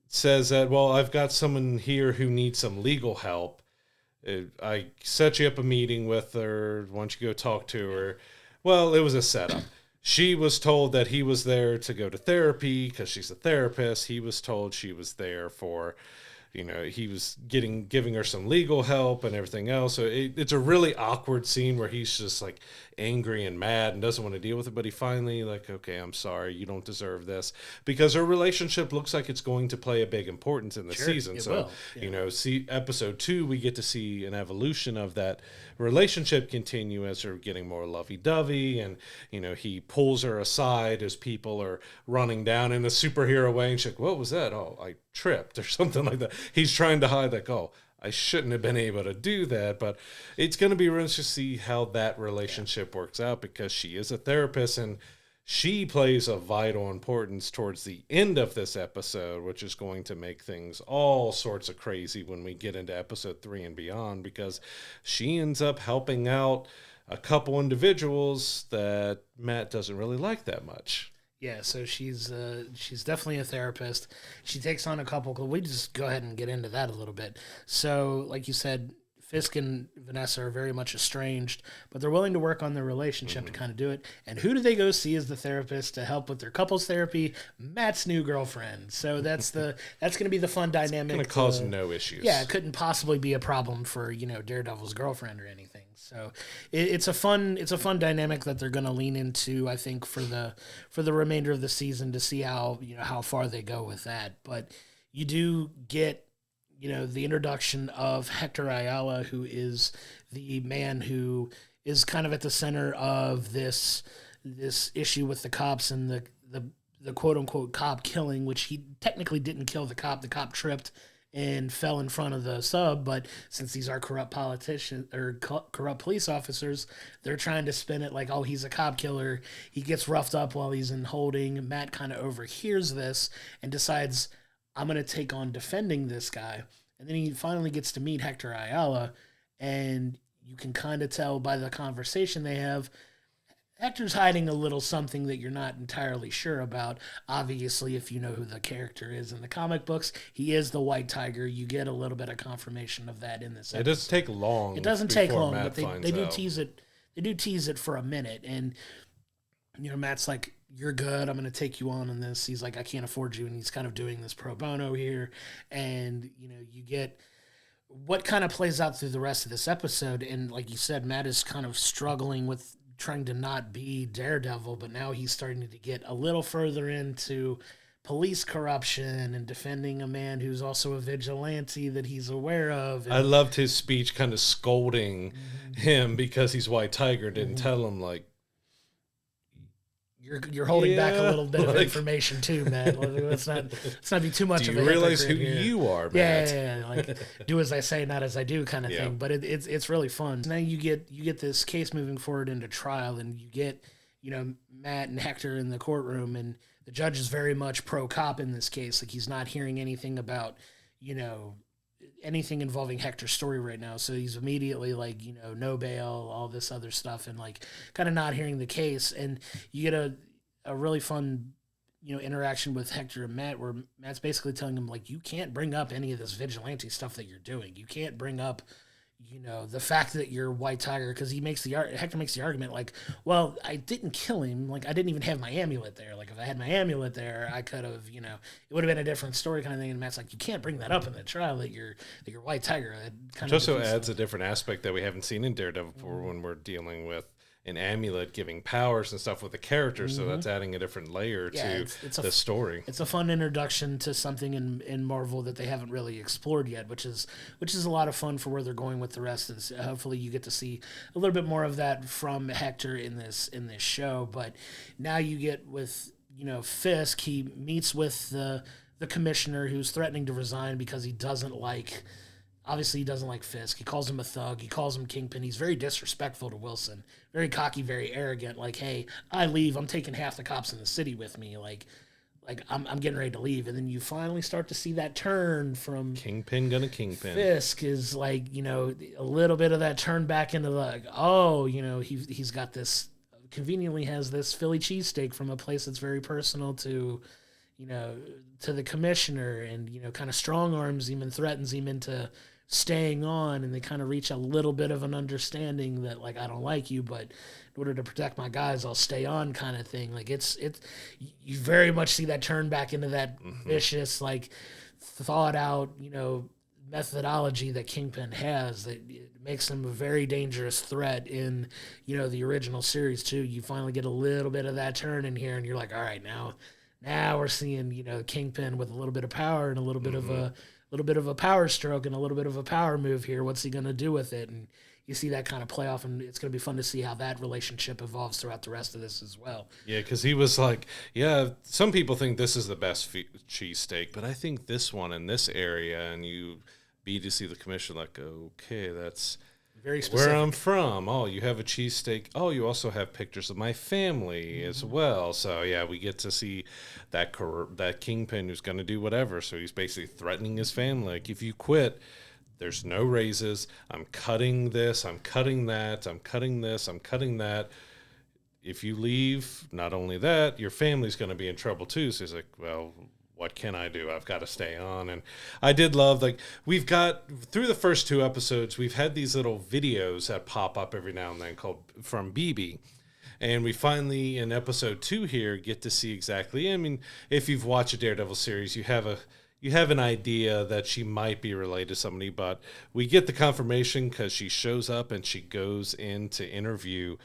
says that, well, I've got someone here who needs some legal help. I set you up a meeting with her. Why don't you go talk to her? Well, it was a setup. She was told that he was there to go to therapy because she's a therapist. He was told she was there for, he was giving her some legal help and everything else. So it's a really awkward scene where he's just like angry and mad and doesn't want to deal with it. But he finally okay, I'm sorry, you don't deserve this, because her relationship looks like it's going to play a big importance in the season. So, see episode 2, we get to see an evolution of that relationship continue as they're getting more lovey-dovey. And, he pulls her aside as people are running down in a superhero way. And she's like, what was that? Oh, I tripped or something like that. He's trying to hide I shouldn't have been able to do that, but it's going to be interesting to see how that relationship works out because she is a therapist and she plays a vital importance towards the end of this episode, which is going to make things all sorts of crazy when we get into episode 3 and beyond because she ends up helping out a couple individuals that Matt doesn't really like that much. Yeah, so she's definitely a therapist. She takes on a couple. We just go ahead and get into that a little bit. So, like you said, Fisk and Vanessa are very much estranged, but they're willing to work on their relationship to kind of do it. And who do they go see as the therapist to help with their couples therapy? Matt's new girlfriend. So that's going to be the fun dynamic. It's going to cause no issues. Yeah, it couldn't possibly be a problem for Daredevil's girlfriend or anything. So it's a fun dynamic that they're going to lean into, I think, for the remainder of the season to see how far they go with that. But you do get the introduction of Hector Ayala, who is the man who is kind of at the center of this issue with the cops and the quote unquote cop killing, which he technically didn't kill the cop. The cop tripped and fell in front of the sub, but since these are corrupt politicians or corrupt police officers, they're trying to spin it like, oh, he's a cop killer. He gets roughed up while he's in holding. Matt kind of overhears this and decides, I'm going to take on defending this guy. And then he finally gets to meet Hector Ayala, and you can kind of tell by the conversation they have, Hector's hiding a little something that you're not entirely sure about. Obviously, if you know who the character is in the comic books, he is the White Tiger. You get a little bit of confirmation of that in this episode. It doesn't take long. It doesn't take long, but they do tease it. They do tease it for a minute, and Matt's like, "You're good. I'm going to take you on this." He's like, "I can't afford you," and he's kind of doing this pro bono here, and you get what kind of plays out through the rest of this episode. And like you said, Matt is kind of struggling with trying to not be Daredevil, but now he's starting to get a little further into police corruption and defending a man who's also a vigilante that he's aware of. And I loved his speech kind of scolding him because he's White Tiger, didn't tell him, like, you're holding back a little bit of like- information too, Matt. Let's not be too much Do of you a realize who hypocrite here. you are, Yeah, Matt? yeah, like do as I say, not as I do, kind of Yeah. thing. But it's really fun. Now you get this case moving forward into trial, and you get Matt and Hector in the courtroom, and the judge is very much pro cop in this case. Like he's not hearing anything about anything involving Hector's story right now, so he's immediately like no bail, all this other stuff, and like kind of not hearing the case. And you get a really fun interaction with Hector and Matt, where Matt's basically telling him, like, you can't bring up any of this vigilante stuff that you're doing. You can't bring up, the fact that you're White Tiger, because Hector makes the argument, like, well, I didn't kill him. Like, I didn't even have my amulet there. Like, if I had my amulet there, I could have, it would have been a different story kind of thing. And Matt's like, you can't bring that up in the trial that you're White Tiger. Which also adds a different aspect that we haven't seen in Daredevil before when we're dealing with an amulet giving powers and stuff with the character, so that's adding a different layer to the story. It's a fun introduction to something in Marvel that they haven't really explored yet, which is a lot of fun for where they're going with the rest of this. Hopefully you get to see a little bit more of that from Hector in this show. But now you get with Fisk. He meets with the commissioner, who's threatening to resign because he doesn't like Fisk. He calls him a thug. He calls him Kingpin. He's very disrespectful to Wilson. Very cocky, very arrogant. Like, hey, I leave. I'm taking half the cops in the city with me. Like I'm getting ready to leave. And then you finally start to see that turn from Kingpin gonna Kingpin. Fisk is like, a little bit of that turn back into like, oh, he's got this, conveniently has this Philly cheesesteak from a place that's very personal to the commissioner, and, kind of strong arms him and threatens him into staying on, and they kind of reach a little bit of an understanding that, like, I don't like you, but in order to protect my guys, I'll stay on kind of thing. Like, it's you very much see that turn back into that vicious, like, thought out, methodology that Kingpin has that makes him a very dangerous threat in, the original series too. You finally get a little bit of that turn in here, and you're like, all right, now we're seeing, Kingpin with a little bit of power and a little bit of a power stroke and a little bit of a power move here. What's he going to do with it? And you see that kind of play off, and it's going to be fun to see how that relationship evolves throughout the rest of this as well. Yeah, because he was like, some people think this is the best cheesesteak, but I think this one in this area, and you be to see the commission like, okay, that's very specific. Where I'm from. Oh, you have a cheesesteak. Oh, you also have pictures of my family as well. So, yeah, we get to see that Kingpin who's going to do whatever. So he's basically threatening his family. Like, if you quit, there's no raises. I'm cutting this. I'm cutting that. I'm cutting this. I'm cutting that. If you leave, not only that, your family's going to be in trouble too. So he's like, well, what can I do? I've got to stay on. And I did love, like, we've got, through the first 2 episodes, we've had these little videos that pop up every now and then called from BB. And we finally, in episode 2 here, get to see exactly, I mean, if you've watched a Daredevil series, you have an idea that she might be related to somebody, but we get the confirmation because she shows up and she goes in to interview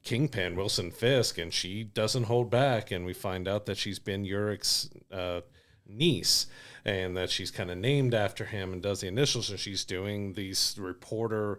Kingpin, Wilson Fisk, and she doesn't hold back, and we find out that she's been Urich's niece, and that she's kind of named after him and does the initials, and she's doing these reporter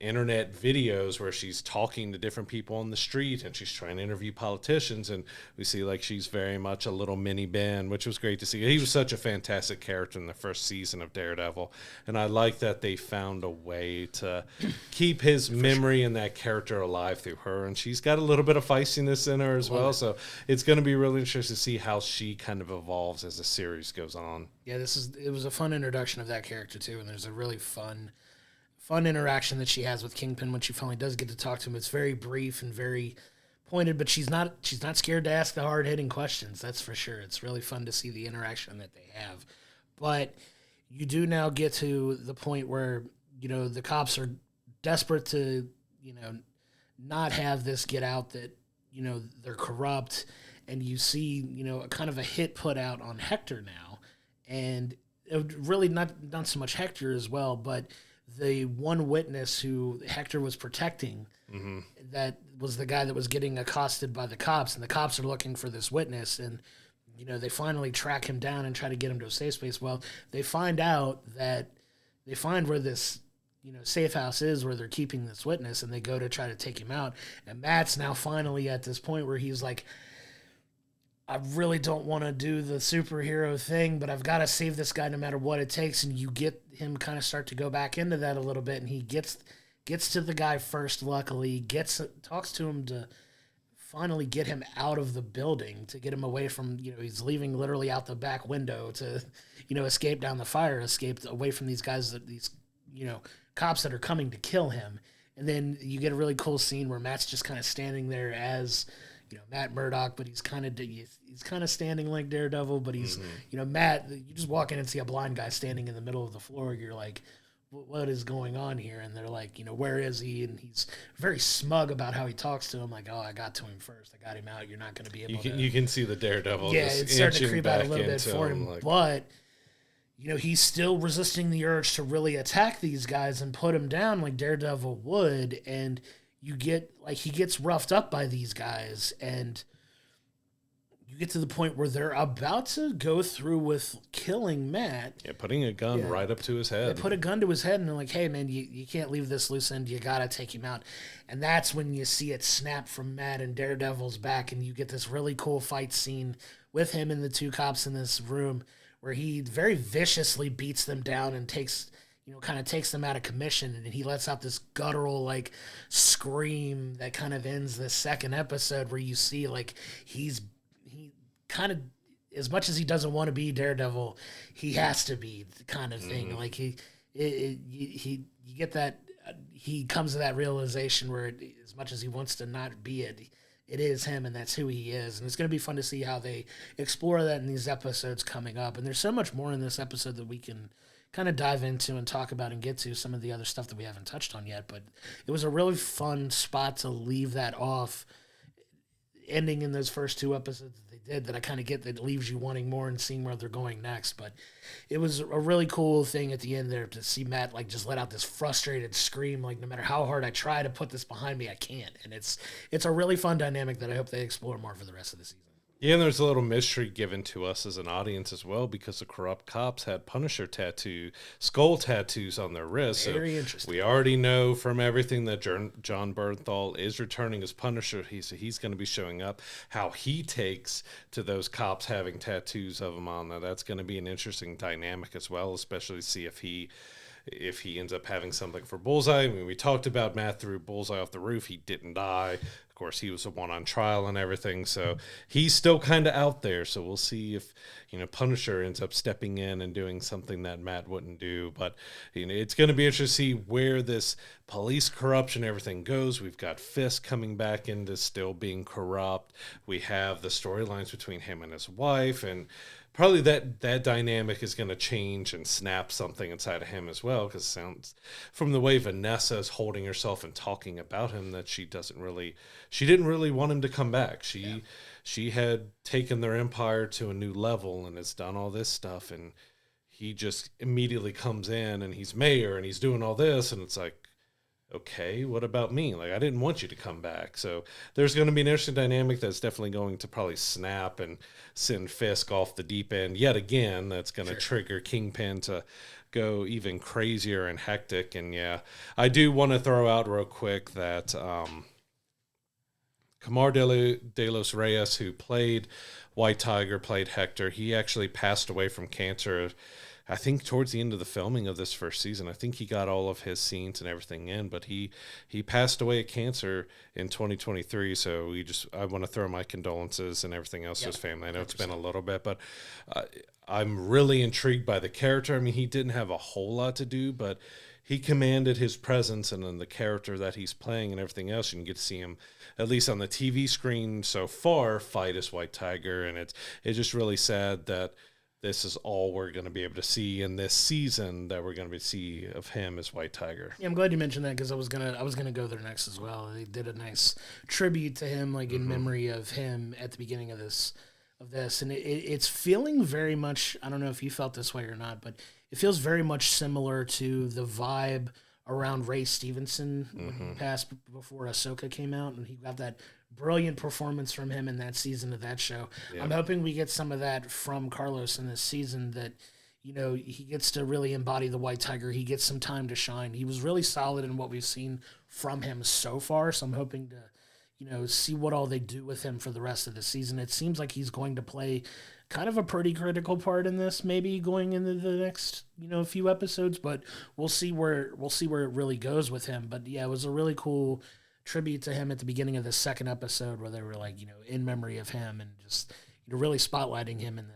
internet videos where she's talking to different people on the street, and she's trying to interview politicians, and we see like she's very much a little mini Ben, which was great to see. He was such a fantastic character in the first season of Daredevil, and I like that they found a way to keep his memory and that character alive through her, and she's got a little bit of feistiness in her as well, so it's going to be really interesting to see how she kind of evolves as the series goes on. Yeah, it was a fun introduction of that character too, and there's a really fun interaction that she has with Kingpin when she finally does get to talk to him. It's very brief and very pointed, but she's not scared to ask the hard-hitting questions, that's for sure. It's really fun to see the interaction that they have. But you do now get to the point where, the cops are desperate to, not have this get out that, they're corrupt, and you see, kind of a hit put out on Hector now. And really not so much Hector as well, but the one witness who Hector was protecting, that was the guy that was getting accosted by the cops, and the cops are looking for this witness, and they finally track him down and try to get him to a safe space. Well, they find where this safe house is, where they're keeping this witness, and they go to try to take him out. And Matt's now finally at this point where he's like, I really don't want to do the superhero thing, but I've got to save this guy no matter what it takes. And you get him kind of start to go back into that a little bit, and he gets to the guy first. Luckily, talks to him to finally get him out of the building, to get him away from, he's leaving literally out the back window to, escape down the fire, escape away from these guys, these cops that are coming to kill him. And then you get a really cool scene where Matt's just kind of standing there as, Matt Murdock, but he's kind of standing like Daredevil, but he's, Matt, you just walk in and see a blind guy standing in the middle of the floor. You're like, what is going on here? And they're like, where is he? And he's very smug about how he talks to him, like, oh, I got to him first. I got him out. You're not going to be able to. You can see the Daredevil. Yeah, it's starting to creep out a little bit for him. Like, but, he's still resisting the urge to really attack these guys and put them down like Daredevil would. And you get, he gets roughed up by these guys. And you get to the point where they're about to go through with killing Matt. Yeah, putting a gun right up to his head. They put a gun to his head and they're like, hey, man, you can't leave this loose end. You got to take him out. And that's when you see it snap from Matt and Daredevil's back, and you get this really cool fight scene with him and the two cops in this room where he very viciously beats them down and takes them out of commission. And he lets out this guttural, scream that kind of ends the second episode, where you see, he kind of, as much as he doesn't want to be Daredevil, he has to be, the kind of thing. You get that, he comes to that realization where as much as he wants to not be it, it is him, and that's who he is. And it's going to be fun to see how they explore that in these episodes coming up. And there's so much more in this episode that we can kind of dive into and talk about and get to some of the other stuff that we haven't touched on yet. But it was a really fun spot to leave that off, ending in those first two episodes that they did, that I kind of get, that leaves you wanting more and seeing where they're going next. But it was a really cool thing at the end there to see Matt just let out this frustrated scream, no matter how hard I try to put this behind me, I can't. And it's a really fun dynamic that I hope they explore more for the rest of the season. Yeah, and there's a little mystery given to us as an audience as well, because the corrupt cops had Punisher skull tattoos on their wrists. Very interesting. We already know from everything that John Bernthal is returning as Punisher. He's going to be showing up. How he takes to those cops having tattoos of him on there, that's going to be an interesting dynamic as well, especially to see if he ends up having something for Bullseye. I mean, we talked about Matt threw Bullseye off the roof. He didn't die. Of course, he was the one on trial and everything, so he's still kind of out there. So we'll see if Punisher ends up stepping in and doing something that Matt wouldn't do. But it's going to be interesting to see where this police corruption, everything goes. We've got Fisk coming back into still being corrupt. We have the storylines between him and his wife, and probably that dynamic is going to change and snap something inside of him as well, because it sounds from the way Vanessa is holding herself and talking about him that she didn't really want him to come back. She had taken their empire to a new level and has done all this stuff, and he just immediately comes in and he's mayor and he's doing all this, and it's like, okay, what about me? I didn't want you to come back. So there's going to be an interesting dynamic that's definitely going to probably snap and send Fisk off the deep end yet again. That's going to trigger Kingpin to go even crazier and hectic. And yeah, I do want to throw out real quick that Camar de los Reyes, who played White Tiger, played Hector, he actually passed away from cancer, I think, towards the end of the filming of this first season. I think he got all of his scenes and everything in, but he passed away of cancer in 2023. So I want to throw my condolences and everything else to his family. I know 100%. It's been a little bit, but I'm really intrigued by the character. I mean, he didn't have a whole lot to do, but he commanded his presence and then the character that he's playing and everything else. You can get to see him, at least on the TV screen so far, fight as White Tiger. And it's just really sad that this is all we're going to be able to see in this season, that we're going to see of him as White Tiger. Yeah, I'm glad you mentioned that, because I was gonna go there next as well. They did a nice tribute to him, in memory of him at the beginning of this, and it's feeling very much. I don't know if you felt this way or not, but it feels very much similar to the vibe around Ray Stevenson when he passed before Ahsoka came out, and he got that brilliant performance from him in that season of that show. Yep. I'm hoping we get some of that from Carlos in this season, that he gets to really embody the White Tiger. He gets some time to shine. He was really solid in what we've seen from him so far, so I'm hoping to see what all they do with him for the rest of the season. It seems like he's going to play kind of a pretty critical part in this, maybe going into the next, few episodes, but we'll see where it really goes with him. But yeah, it was a really cool tribute to him at the beginning of the second episode where they were like, in memory of him and just really spotlighting him in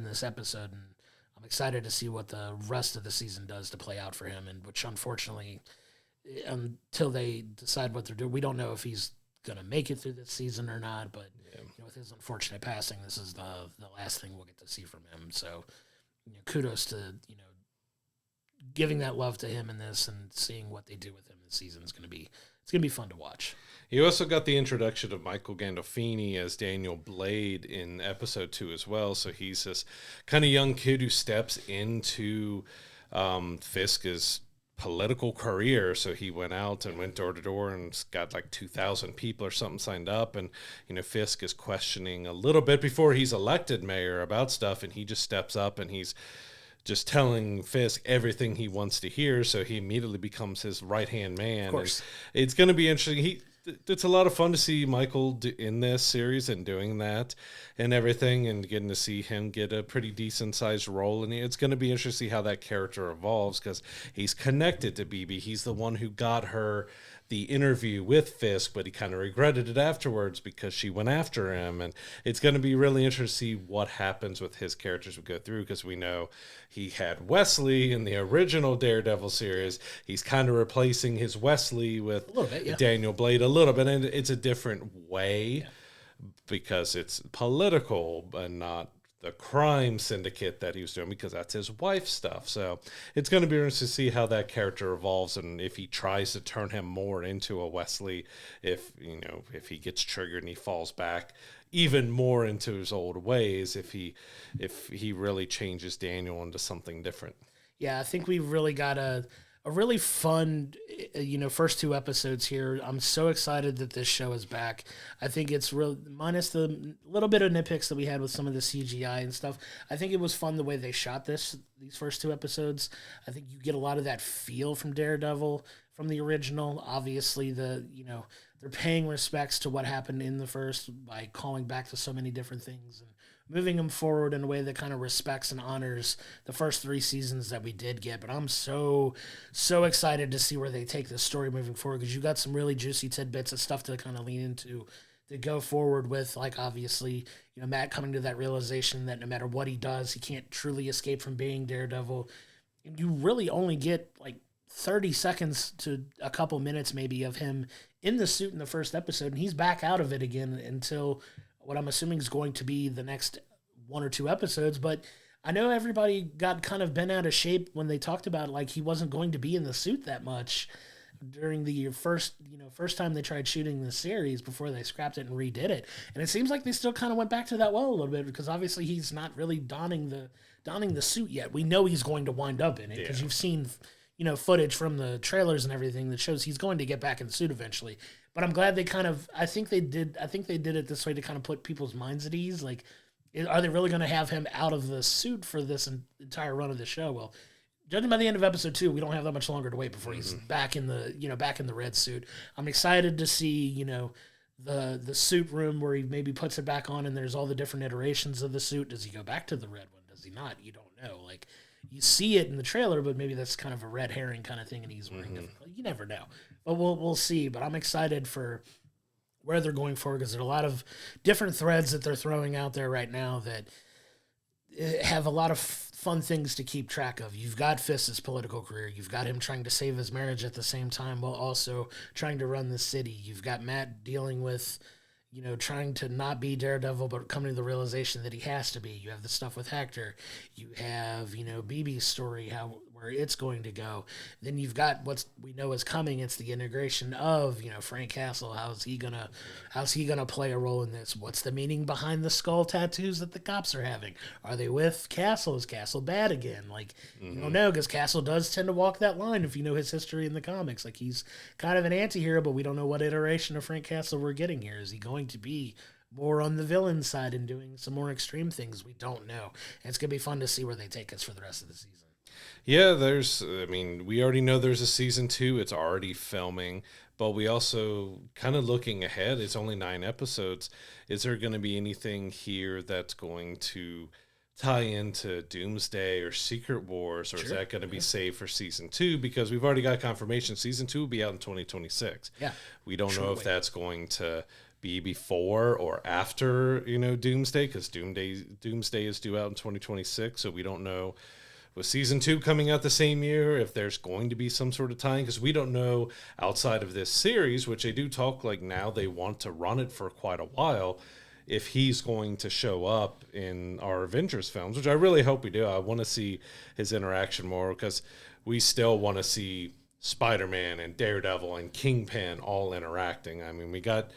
this episode. And I'm excited to see what the rest of the season does to play out for him, and which unfortunately, until they decide what they're doing, we don't know if he's going to make it through this season or not. But with his unfortunate passing, this is the last thing we'll get to see from him. So kudos to giving that love to him in this and seeing what they do with him this season is going to be fun to watch. You also got the introduction of Michael Gandolfini as Daniel Blade in episode 2 as well. So he's this kind of young kid who steps into Fisk's political career. So he went out and went door to door and got like 2,000 people or something signed up. And, Fisk is questioning a little bit before he's elected mayor about stuff. And he just steps up and he's just telling Fisk everything he wants to hear. So he immediately becomes his right-hand man. Of course. And it's going to be interesting. It's a lot of fun to see Michael in this series and doing that and everything, and getting to see him get a pretty decent-sized role. And it's going to be interesting to see how that character evolves, because he's connected to BB. He's the one who got her the interview with Fisk, but he kind of regretted it afterwards because she went after him. And it's going to be really interesting to see what happens with his characters we go through, because we know he had Wesley in the original Daredevil series. He's kind of replacing his Wesley with Daniel Blade a little bit, and it's a different way because it's political and not the crime syndicate that he was doing, because that's his wife's stuff. So it's going to be interesting to see how that character evolves, and if he tries to turn him more into a Wesley, if he gets triggered and he falls back even more into his old ways, if he really changes Daniel into something different. Yeah, I think we've really got a really fun, first 2 episodes here. I'm so excited that this show is back. I think it's real, minus the little bit of nitpicks that we had with some of the CGI and stuff. I think it was fun the way they shot these first 2 episodes. I think you get a lot of that feel from Daredevil from the original. Obviously, they're paying respects to what happened in the first by calling back to so many different things and moving them forward in a way that kind of respects and honors the first 3 seasons that we did get. But I'm so excited to see where they take this story moving forward, because you got some really juicy tidbits of stuff to kind of lean into to go forward with. Like, obviously, Matt coming to that realization that no matter what he does, he can't truly escape from being Daredevil. And you really only get like 30 seconds to a couple minutes maybe of him in the suit in the first episode, and he's back out of it again until what I'm assuming is going to be the next 1 or 2 episodes. But I know everybody got kind of bent out of shape when they talked about like he wasn't going to be in the suit that much during the first time they tried shooting the series before they scrapped it and redid it. And it seems like they still kind of went back to that well a little bit, because obviously he's not really donning the suit yet. We know he's going to wind up in it because you've seen footage from the trailers and everything that shows he's going to get back in the suit eventually. But I'm glad I think they did it this way to kind of put people's minds at ease. Like, are they really going to have him out of the suit for this entire run of the show? Well, judging by the end of episode 2, we don't have that much longer to wait before he's back in the red suit. I'm excited to see, the suit room where he maybe puts it back on and there's all the different iterations of the suit. Does he go back to the red one? Does he not? You don't know. Like, you see it in the trailer, but maybe that's kind of a red herring kind of thing, and he's wearing it. You never know. But we'll see. But I'm excited for where they're going forward, because there are a lot of different threads that they're throwing out there right now that have a lot of fun things to keep track of. You've got Fisk's political career. You've got him trying to save his marriage at the same time while also trying to run the city. You've got Matt dealing with trying to not be Daredevil, but coming to the realization that he has to be. You have the stuff with Hector. You have, BB's story, where it's going to go. Then you've got what we know is coming. It's the integration of, Frank Castle. How's he gonna play a role in this? What's the meaning behind the skull tattoos that the cops are having? Are they with Castle? Is Castle bad again? Like, you don't know, because Castle does tend to walk that line if you know his history in the comics. Like, he's kind of an anti-hero, but we don't know what iteration of Frank Castle we're getting here. Is he going to be more on the villain side and doing some more extreme things? We don't know. And it's going to be fun to see where they take us for the rest of the season. Yeah, we already know there's a season 2. It's already filming, but we also kind of looking ahead. It's only 9 episodes. Is there going to be anything here that's going to tie into Doomsday or Secret Wars, or is that going to be saved for season 2? Because we've already got confirmation season 2 will be out in 2026. Yeah, we don't know if that's going to be before or after, Doomsday, because Doomsday is due out in 2026, so we don't know with season 2 coming out the same year if there's going to be some sort of tie-in, because we don't know outside of this series, which they do talk like now they want to run it for quite a while, if he's going to show up in our Avengers films, which I really hope we do. I want to see his interaction more, because we still want to see Spider-Man and Daredevil and Kingpin all interacting. I mean, we got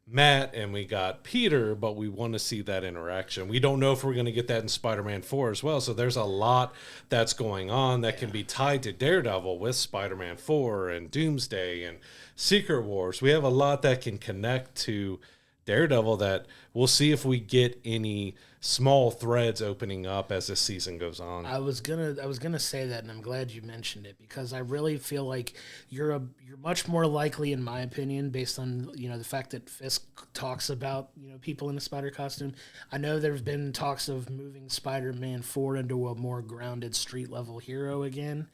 Matt and we got Peter, but we want to see that interaction. We don't know if we're going to get that in Spider-Man 4 as well. So there's a lot that's going on that can be tied to Daredevil with Spider-Man 4 and Doomsday and Secret Wars. We have a lot that can connect to Daredevil that we'll see if we get any small threads opening up as this season goes on. I was gonna say that, and I'm glad you mentioned it, because I really feel like you're much more likely, in my opinion, based on the fact that Fisk talks about people in a spider costume. I know there's been talks of moving Spider-Man 4 into a more grounded street level hero again,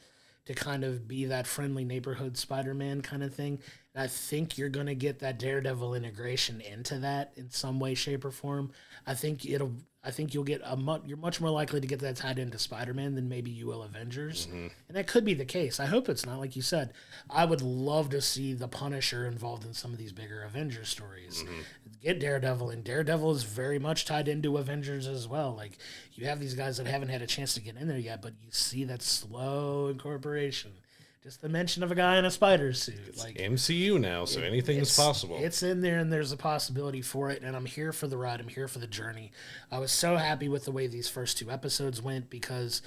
to kind of be that friendly neighborhood Spider-Man kind of thing. And I think you're going to get that Daredevil integration into that in some way, shape, or form. I think you'll get you're much more likely to get that tied into Spider-Man than maybe you will Avengers. Mm-hmm. And that could be the case. I hope it's not. Like you said, I would love to see the Punisher involved in some of these bigger Avengers stories. Mm-hmm. Get Daredevil, and Daredevil is very much tied into Avengers as well. Like, you have these guys that haven't had a chance to get in there yet, but you see that slow incorporation. Just the mention of a guy in a spider suit. It's like MCU now, so anything is possible. It's in there, and there's a possibility for it, and I'm here for the ride. I'm here for the journey. I was so happy with the way these first 2 episodes went, because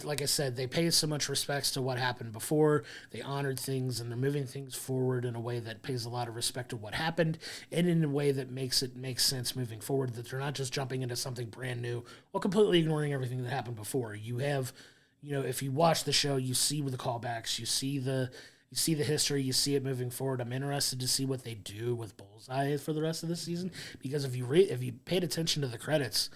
like I said, they pay so much respects to what happened before. They honored things, and they're moving things forward in a way that pays a lot of respect to what happened, and in a way that makes sense moving forward, that they're not just jumping into something brand new or completely ignoring everything that happened before. You have... if you watch the show, you see the callbacks, you see the history, you see it moving forward. I'm interested to see what they do with Bullseye for the rest of the season, because if you paid attention to the credits,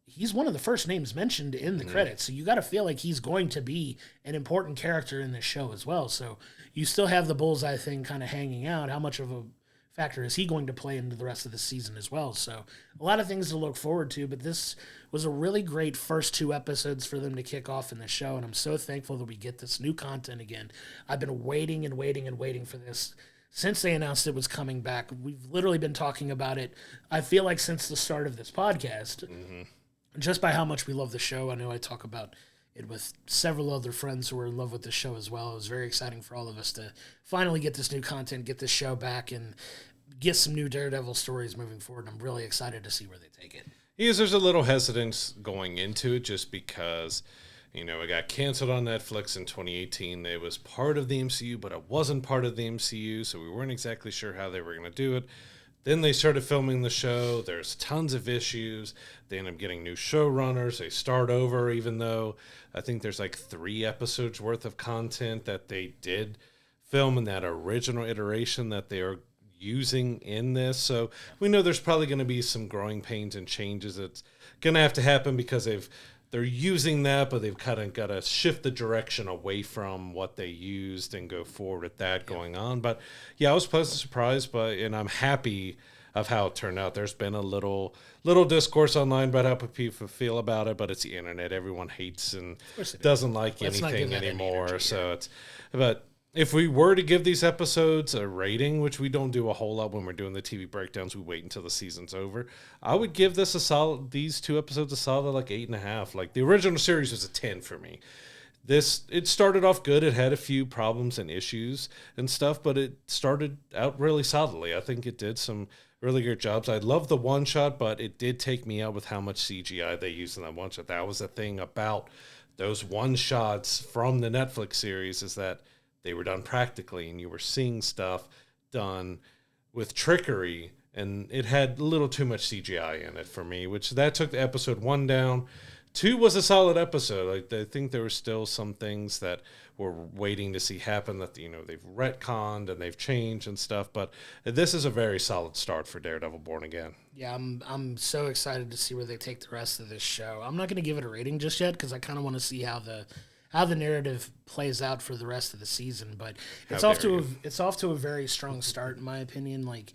he's one of the first names mentioned in the credits. So you got to feel like he's going to be an important character in this show as well. So you still have the Bullseye thing kind of hanging out. How much of a factor is he going to play into the rest of the season as well? So a lot of things to look forward to, but this was a really great first 2 episodes for them to kick off in the show, and I'm so thankful that we get this new content again. I've been waiting and waiting and waiting for this since they announced it was coming back. We've literally been talking about it, I feel like, since the start of this podcast, just by how much we love the show. I know I talk about it with several other friends who are in love with the show as well. It was very exciting for all of us to finally get this new content, get this show back, and get some new Daredevil stories moving forward. I'm really excited to see where they take it. Yes, there's a little hesitance going into it, just because, it got canceled on Netflix in 2018. It was part of the MCU, but it wasn't part of the MCU, so we weren't exactly sure how they were going to do it. Then they started filming the show. There's tons of issues. They end up getting new showrunners. They start over, even though I think there's like 3 episodes worth of content that they did film in that original iteration that they are using in this. So we know there's probably going to be some growing pains and changes. It's going to have to happen, because they're using that, but they've kind of got to shift the direction away from what they used and go forward with that going on. But yeah, I was pleasantly surprised, and I'm happy of how it turned out. There's been a little discourse online about how people feel about it, but it's the internet. Everyone hates and doesn't like anything anymore. But if we were to give these episodes a rating, which we don't do a whole lot when we're doing the TV breakdowns, we wait until the season's over, I would give these 2 episodes a solid like 8.5. Like, the original series was a 10 for me. It started off good. It had a few problems and issues and stuff, but it started out really solidly. I think it did some really good jobs. I love the one shot, but it did take me out with how much CGI they used in that one shot. That was the thing about those one shots from the Netflix series, is that they were done practically, and you were seeing stuff done with trickery, and it had a little too much CGI in it for me, which that took episode 1 down. 2 was a solid episode. Like, I think there were still some things that we're waiting to see happen that, they've retconned and they've changed and stuff. But this is a very solid start for Daredevil Born Again. Yeah, I'm so excited to see where they take the rest of this show. I'm not going to give it a rating just yet because I kind of want to see how the narrative plays out for the rest of the season. But it's off to a very strong start in my opinion. Like,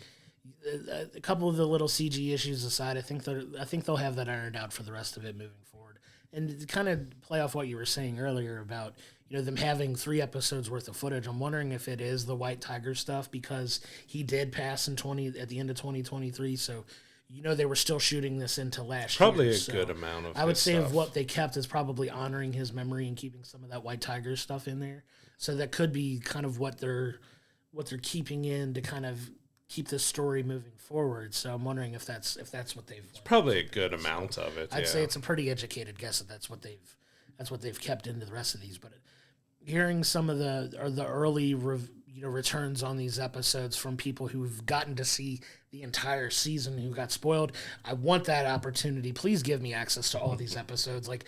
a couple of the little CG issues aside, I think they'll have that ironed out for the rest of it moving forward. And to kind of play off what you were saying earlier about them having 3 episodes worth of footage, I'm wondering if it is the White Tiger stuff because he did pass at the end of 2023. So they were still shooting this into last probably year. Probably a good amount of. I would say stuff. of what they kept is probably honoring his memory and keeping some of that White Tiger stuff in there. So that could be kind of what they're keeping in to kind of keep this story moving forward. So I'm wondering if that's what they've. It's probably a good amount of it. I'd say it's a pretty educated guess that that's what they've kept into the rest of these. But hearing some of the early returns on these episodes from people who've gotten to see the entire season who got spoiled, I want that opportunity. Please give me access to all these episodes. Like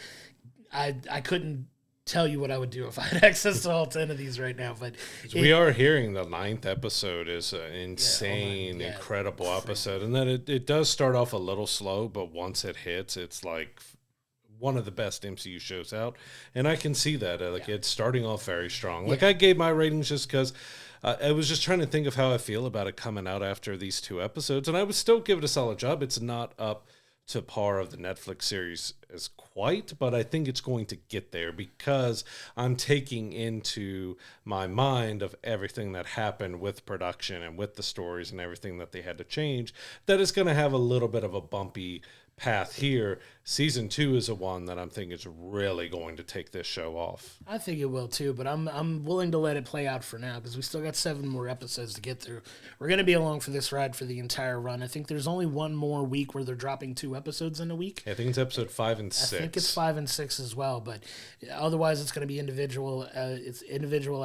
I couldn't tell you what I would do if I had access to all 10 of these right now, but we are hearing the 9th episode is an insane, incredible episode, and then it does start off a little slow, but once it hits, it's like one of the best MCU shows out, and I can see that it's starting off very strong. Like I gave my ratings just because I was just trying to think of how I feel about it coming out after these 2 episodes, and I would still give it a solid job. It's not up to par of the Netflix series as quite, but I think it's going to get there because I'm taking into my mind of everything that happened with production and with the stories and everything that they had to change, that it's going to have a little bit of a bumpy path here. Season 2 is a one that I'm thinking is really going to take this show off. I think it will too, but I'm willing to let it play out for now because we still got 7 more episodes to get through. We're going to be along for this ride for the entire run. I think there's only one more week where they're dropping 2 episodes in a week. I think it's episode 5 and 6. I think it's 5 and 6 as well, but otherwise it's going to be individual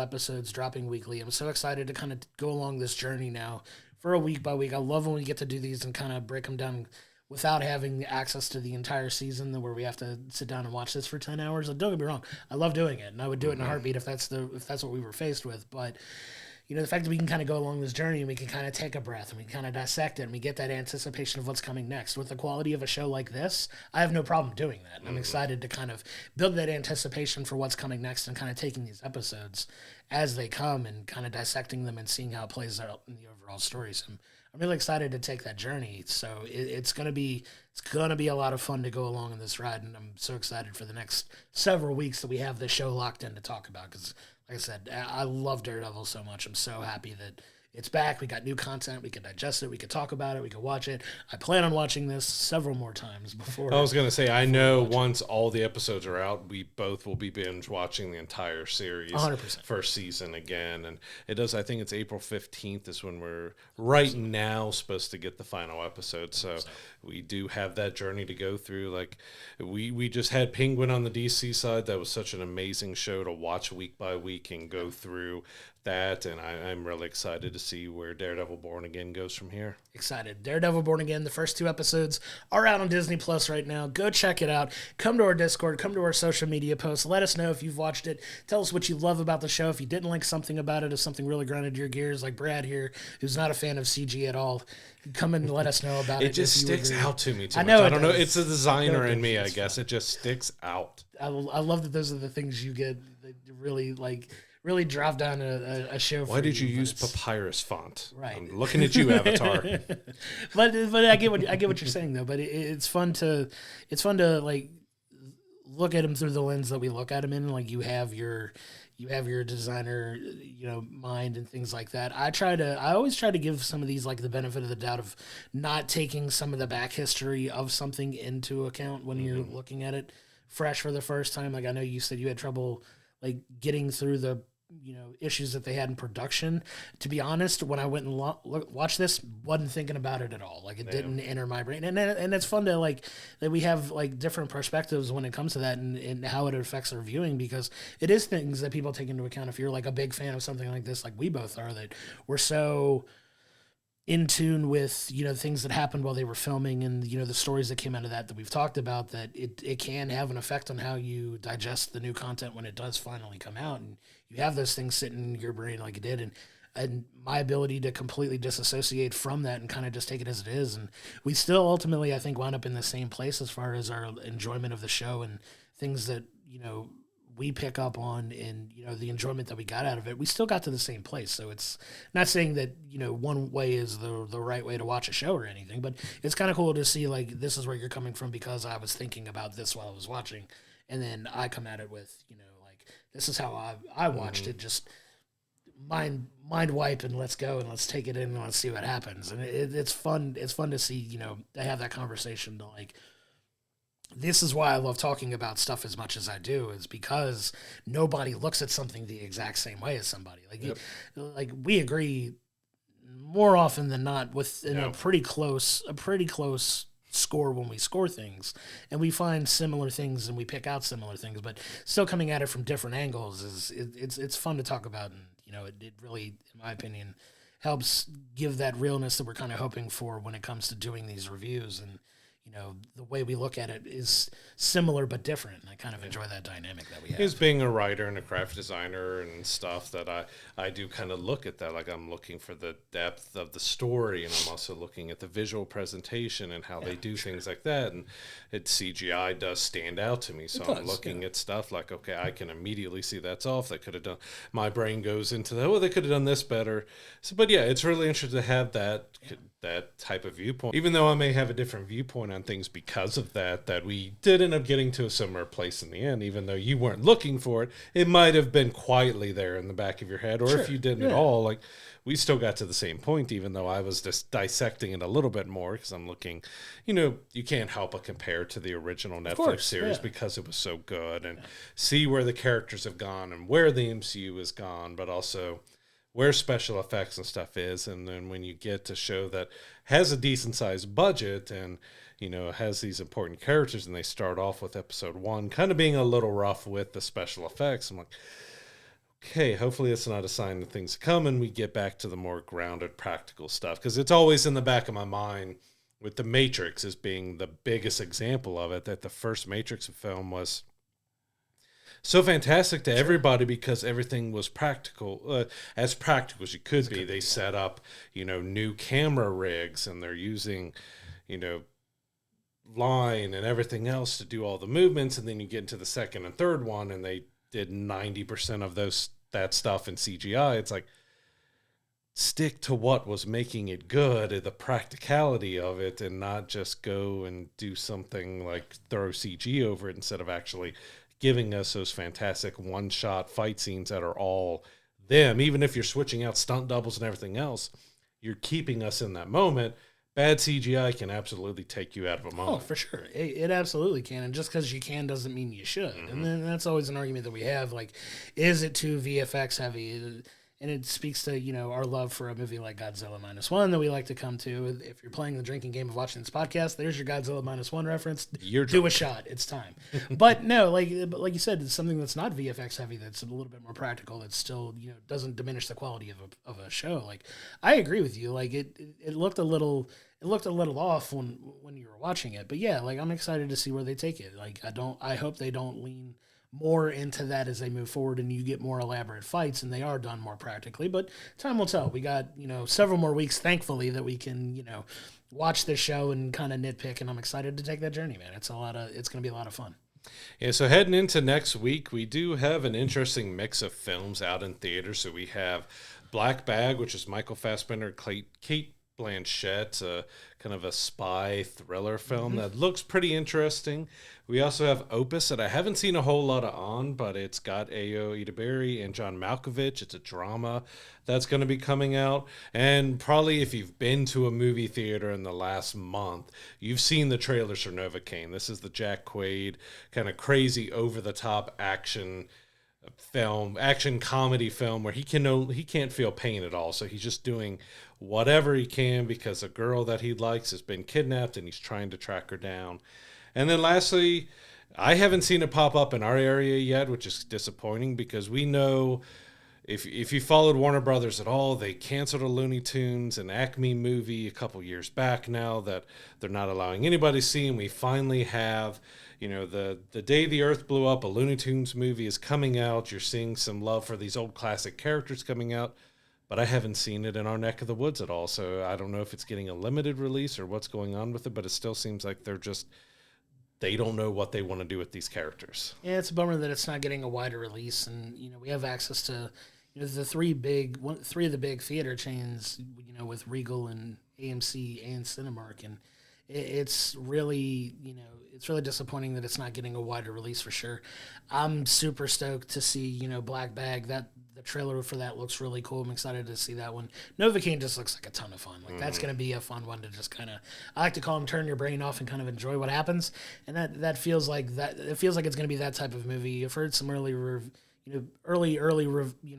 episodes dropping weekly. I'm so excited to kind of go along this journey now for a week by week. I love when we get to do these and kind of break them down without having access to the entire season where we have to sit down and watch this for 10 hours. Like, don't get me wrong. I love doing it, and I would do it in a heartbeat if that's what we were faced with. But, the fact that we can kind of go along this journey and we can kind of take a breath and we kind of dissect it and we get that anticipation of what's coming next. With the quality of a show like this, I have no problem doing that. And I'm excited to kind of build that anticipation for what's coming next and kind of taking these episodes as they come and kind of dissecting them and seeing how it plays out in the overall story. So I'm really excited to take that journey. So it's gonna be a lot of fun to go along in this ride, and I'm so excited for the next several weeks that we have this show locked in to talk about. Because, like I said, I love Daredevil so much. I'm so happy that it's back. We got new content. We can digest it. We can talk about it. We can watch it. I plan on watching this several more times before. I was going to say, I know once all the episodes are out, we both will be binge watching the entire series. 100%. First season again. And it does, I think it's April 15th is when we're right now supposed to get the final episode. So we do have that journey to go through. Like we just had Penguin on the DC side. That was such an amazing show to watch week by week and go through that, and I'm really excited to see where Daredevil Born Again goes from here. Excited. Daredevil Born Again, the first 2 episodes are out on Disney Plus right now. Go check it out. Come to our Discord, come to our social media posts. Let us know if you've watched it. Tell us what you love about the show. If you didn't like something about it, if something really grinded your gears, like Brad here, who's not a fan of CG at all, come and let us know about it. It just sticks out to me too much. I don't know. It's a designer in me, I guess. It just sticks out. I love that those are the things you get that really drive down a show. Why did you use papyrus font? Right. I'm looking at you, Avatar. but I get what you're saying though. But it's fun to like look at him through the lens that we look at him in. Like you have your designer, mind and things like that. I always try to give some of these like the benefit of the doubt of not taking some of the back history of something into account when you're looking at it fresh for the first time. Like I know you said you had trouble like getting through the issues that they had in production. To be honest, when I went and watched this, wasn't thinking about it at all. Like it didn't enter my brain, and it's fun to like that we have like different perspectives when it comes to that and how it affects our viewing, because it is things that people take into account. If you're like a big fan of something like this, like we both are, that we're so in tune with, you know, things that happened while they were filming, and, you know, the stories that came out of that we've talked about, that it can have an effect on how you digest the new content when it does finally come out, and you have those things sitting in your brain like it did. And my ability to completely disassociate from that and kind of just take it as it is. And we still ultimately, I think, wound up in the same place as far as our enjoyment of the show and things that, you know, we pick up on, and, you know, the enjoyment that we got out of it. We still got to the same place. So it's not saying that, you know, one way is the right way to watch a show or anything, but it's kind of cool to see, like, this is where you're coming from, because I was thinking about this while I was watching. And then I come at it with, you know, like, this is how I watched it. Just mind wipe, and let's go, and let's take it in, and let's see what happens. And it's fun. It's fun to see, you know, to have that conversation, to, like, this is why I love talking about stuff as much as I do, is because nobody looks at something the exact same way as somebody. Like, Yep. like we agree more often than not within Yeah. a pretty close score when we score things, and we find similar things and we pick out similar things, but still coming at it from different angles it's fun to talk about. And, you know, it really, in my opinion, helps give that realness that we're kind of hoping for when it comes to doing these reviews. And, you know, the way we look at it is similar but different. And I kind of enjoy that dynamic that we have. Is being a writer and a craft designer and stuff, that I do kind of look at that. Like, I'm looking for the depth of the story, and I'm also looking at the visual presentation and how they do things like that. And CGI does stand out to me. So I'm looking at stuff like, okay, I can immediately see that's off. They could have done, my brain goes into the, oh, they could have done this better. So, but yeah, it's really interesting to have that type of viewpoint, even though I may have a different viewpoint on things because of that we did end up getting to a similar place in the end. Even though you weren't looking for it, it might have been quietly there in the back of your head, or if you didn't at all, like, we still got to the same point, even though I was just dissecting it a little bit more, because I'm looking, you know, you can't help but compare to the original Netflix series because it was so good, and see where the characters have gone and where the MCU has gone, but also where special effects and stuff is. And then when you get a show that has a decent sized budget and, you know, has these important characters, and they start off with episode 1 kind of being a little rough with the special effects, I'm like, okay, hopefully it's not a sign that things come and we get back to the more grounded practical stuff. Because it's always in the back of my mind, with The Matrix as being the biggest example of it, that the first Matrix film was so fantastic to everybody because everything was practical, as practical as you could be. They set up, you know, new camera rigs, and they're using, you know, line and everything else to do all the movements. And then you get into the second and third one, and they did 90% of that stuff in CGI. It's like, stick to what was making it good, the practicality of it, and not just go and do something like throw CG over it, instead of actually giving us those fantastic one-shot fight scenes that are all them. Even if you're switching out stunt doubles and everything else, you're keeping us in that moment. Bad CGI can absolutely take you out of a moment. Oh, for sure. It absolutely can. And just because you can doesn't mean you should. And then that's always an argument that we have. Like, is it too VFX heavy? And it speaks to, you know, our love for a movie like Godzilla -1 that we like to come to. If you're playing the drinking game of watching this podcast, there's your Godzilla -1 reference. Do a shot. It's time. But no, like you said, it's something that's not VFX heavy, that's a little bit more practical, that still, you know, doesn't diminish the quality of a show. Like, I agree with you. Like, it looked a little off when you were watching it. But yeah, like, I'm excited to see where they take it. Like, I hope they don't lean more into that as they move forward and you get more elaborate fights and they are done more practically, but time will tell. We got, you know, several more weeks, thankfully, that we can, you know, watch this show and kind of nitpick, and I'm excited to take that journey, man. It's going to be a lot of fun. Yeah, so heading into next week, we do have an interesting mix of films out in theaters. So we have Black Bag, which is Michael Fassbender, Kate Blanchett, kind of a spy thriller film that looks pretty interesting. We also have Opus, that I haven't seen a whole lot on, but it's got Ayo Edebiri and John Malkovich. It's a drama that's going to be coming out. And probably if you've been to a movie theater in the last month, you've seen the trailers for Novocaine. This is the Jack Quaid kind of crazy, over-the-top action comedy film where he can't feel pain at all, so he's just doing whatever he can because a girl that he likes has been kidnapped and he's trying to track her down. And then lastly, I haven't seen it pop up in our area yet, which is disappointing, because we know if you followed Warner Brothers at all, they canceled a Looney Tunes and Acme movie a couple years back now that they're not allowing anybody to see. And we finally have, the day the Earth blew up, a Looney Tunes movie is coming out. You're seeing some love for these old classic characters coming out, but I haven't seen it in our neck of the woods at all. So I don't know if it's getting a limited release or what's going on with it, but it still seems like they don't know what they want to do with these characters. Yeah, it's a bummer that it's not getting a wider release, and we have access to the three of the big theater chains, with Regal and AMC and Cinemark, and it's really disappointing that it's not getting a wider release for sure. I'm super stoked to see Black Bag. That the trailer for that looks really cool. I'm excited to see that one. Novocaine just looks like a ton of fun. Like that's going to be a fun one to just kind of, I like to call them turn your brain off and kind of enjoy what happens. And that feels like that. It feels like it's going to be that type of movie. I've heard some early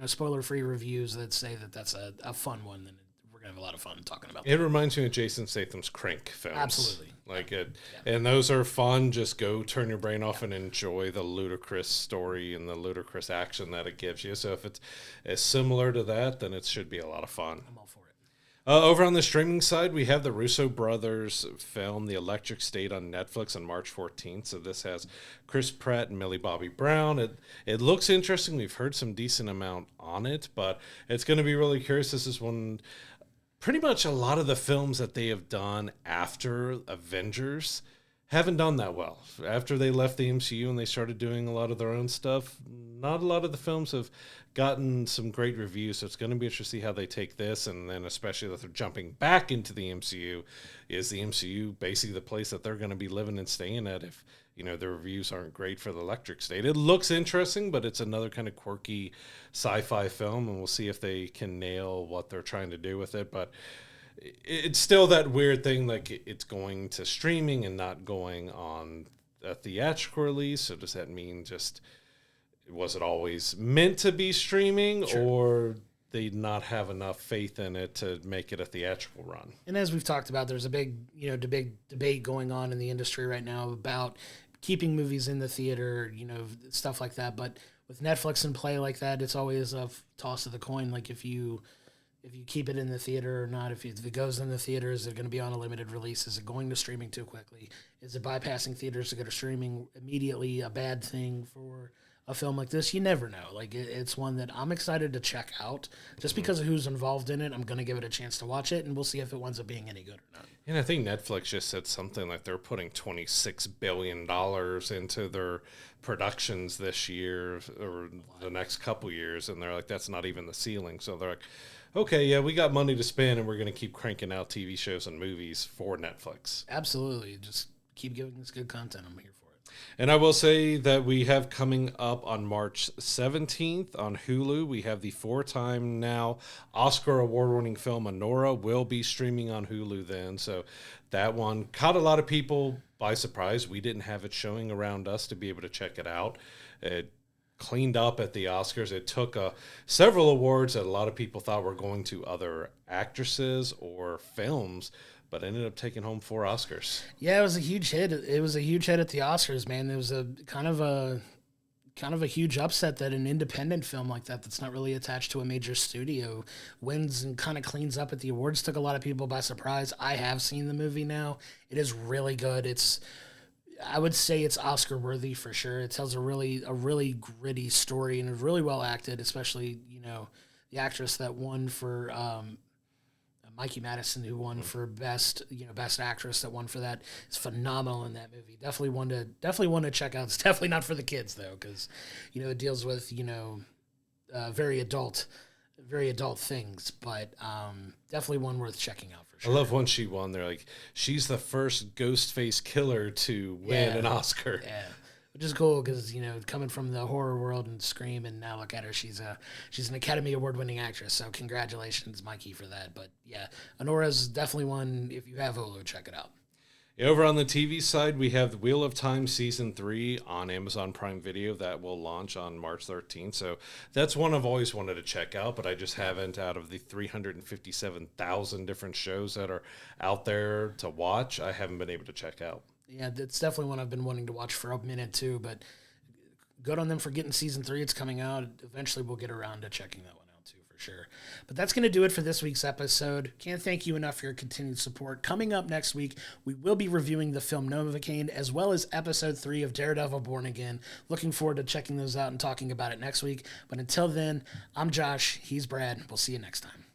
spoiler-free reviews that say that that's a fun one. Then we're gonna have a lot of fun talking about. It reminds me of Jason Statham's Crank films. Absolutely, and those are fun. Just go turn your brain off and enjoy the ludicrous story and the ludicrous action that it gives you. So if it's as similar to that, then it should be a lot of fun. I'm all for it. Over on the streaming side, we have the Russo brothers film The Electric State on Netflix on March 14th. So this has Chris Pratt and Millie Bobby Brown. It looks interesting. We've heard some decent amount on it, but it's going to be really curious. This is pretty much a lot of the films that they have done after Avengers haven't done that well. After they left the MCU and they started doing a lot of their own stuff, not a lot of the films have gotten some great reviews. So it's going to be interesting to see how they take this. And then especially that they're jumping back into the MCU. Is the MCU basically the place that they're going to be living and staying at if, the reviews aren't great for The Electric State? It looks interesting, but it's another kind of quirky sci-fi film. And we'll see if they can nail what they're trying to do with it. But it's still that weird thing, like it's going to streaming and not going on a theatrical release. So does that mean was it always meant to be streaming, sure, or they not have enough faith in it to make it a theatrical run? And as we've talked about, there's a big debate going on in the industry right now about keeping movies in the theater, stuff like that. But with Netflix in play like that, it's always a toss of the coin. Like if you keep it in the theater or not, if it goes in the theater, is it going to be on a limited release? Is it going to streaming too quickly? Is it bypassing theaters to go to streaming immediately a bad thing for a film like this? You never know. Like it's one that I'm excited to check out just because of who's involved in it. I'm going to give it a chance to watch it, and we'll see if it winds up being any good or not. And I think Netflix just said something like they're putting $26 billion into their productions this year or the next couple years, and they're like, that's not even the ceiling. So they're like, okay, yeah, we got money to spend, and we're going to keep cranking out TV shows and movies for Netflix. Absolutely. Just keep giving us good content. I'm here for it. And I will say that we have coming up on March 17th on Hulu, we have the 4-time now Oscar award-winning film Anora will be streaming on Hulu then. So that one caught a lot of people by surprise. We didn't have it showing around us to be able to check it out. It cleaned up at the Oscars. It took several awards that a lot of people thought were going to other actresses or films, but ended up taking home 4 Oscars. Yeah, it was a huge hit. It was a huge hit at the Oscars, man. It was a kind of a huge upset that an independent film like that's not really attached to a major studio wins and kind of cleans up at the awards. Took a lot of people by surprise. I have seen the movie now. It is really good. I would say it's Oscar worthy for sure. It tells a really gritty story and is really well acted, especially, the actress that won for Mikey Madison, who won for best actress, that won for that, is phenomenal in that movie. Definitely one to check out. It's definitely not for the kids though, because it deals with very adult things, but definitely one worth checking out for sure. I love when she won. They're like, she's the first ghost face killer to win an Oscar. Yeah, which is cool because coming from the horror world and Scream, and now look at her, she's an Academy Award winning actress. So congratulations, Mikey, for that. But yeah, Anora's definitely one. If you have Hulu, check it out. Over on the TV side, we have The Wheel of Time Season 3 on Amazon Prime Video that will launch on March 13th. So that's one I've always wanted to check out, but I just haven't, out of the 357,000 different shows that are out there to watch, I haven't been able to check out. Yeah, that's definitely one I've been wanting to watch for a minute too, but good on them for getting season 3. It's coming out. Eventually, we'll get around to checking that one out too, for sure. But that's going to do it for this week's episode. Can't thank you enough for your continued support. Coming up next week, we will be reviewing the film Novocaine as well as episode 3 of Daredevil Born Again. Looking forward to checking those out and talking about it next week. But until then, I'm Josh. He's Brad. We'll see you next time.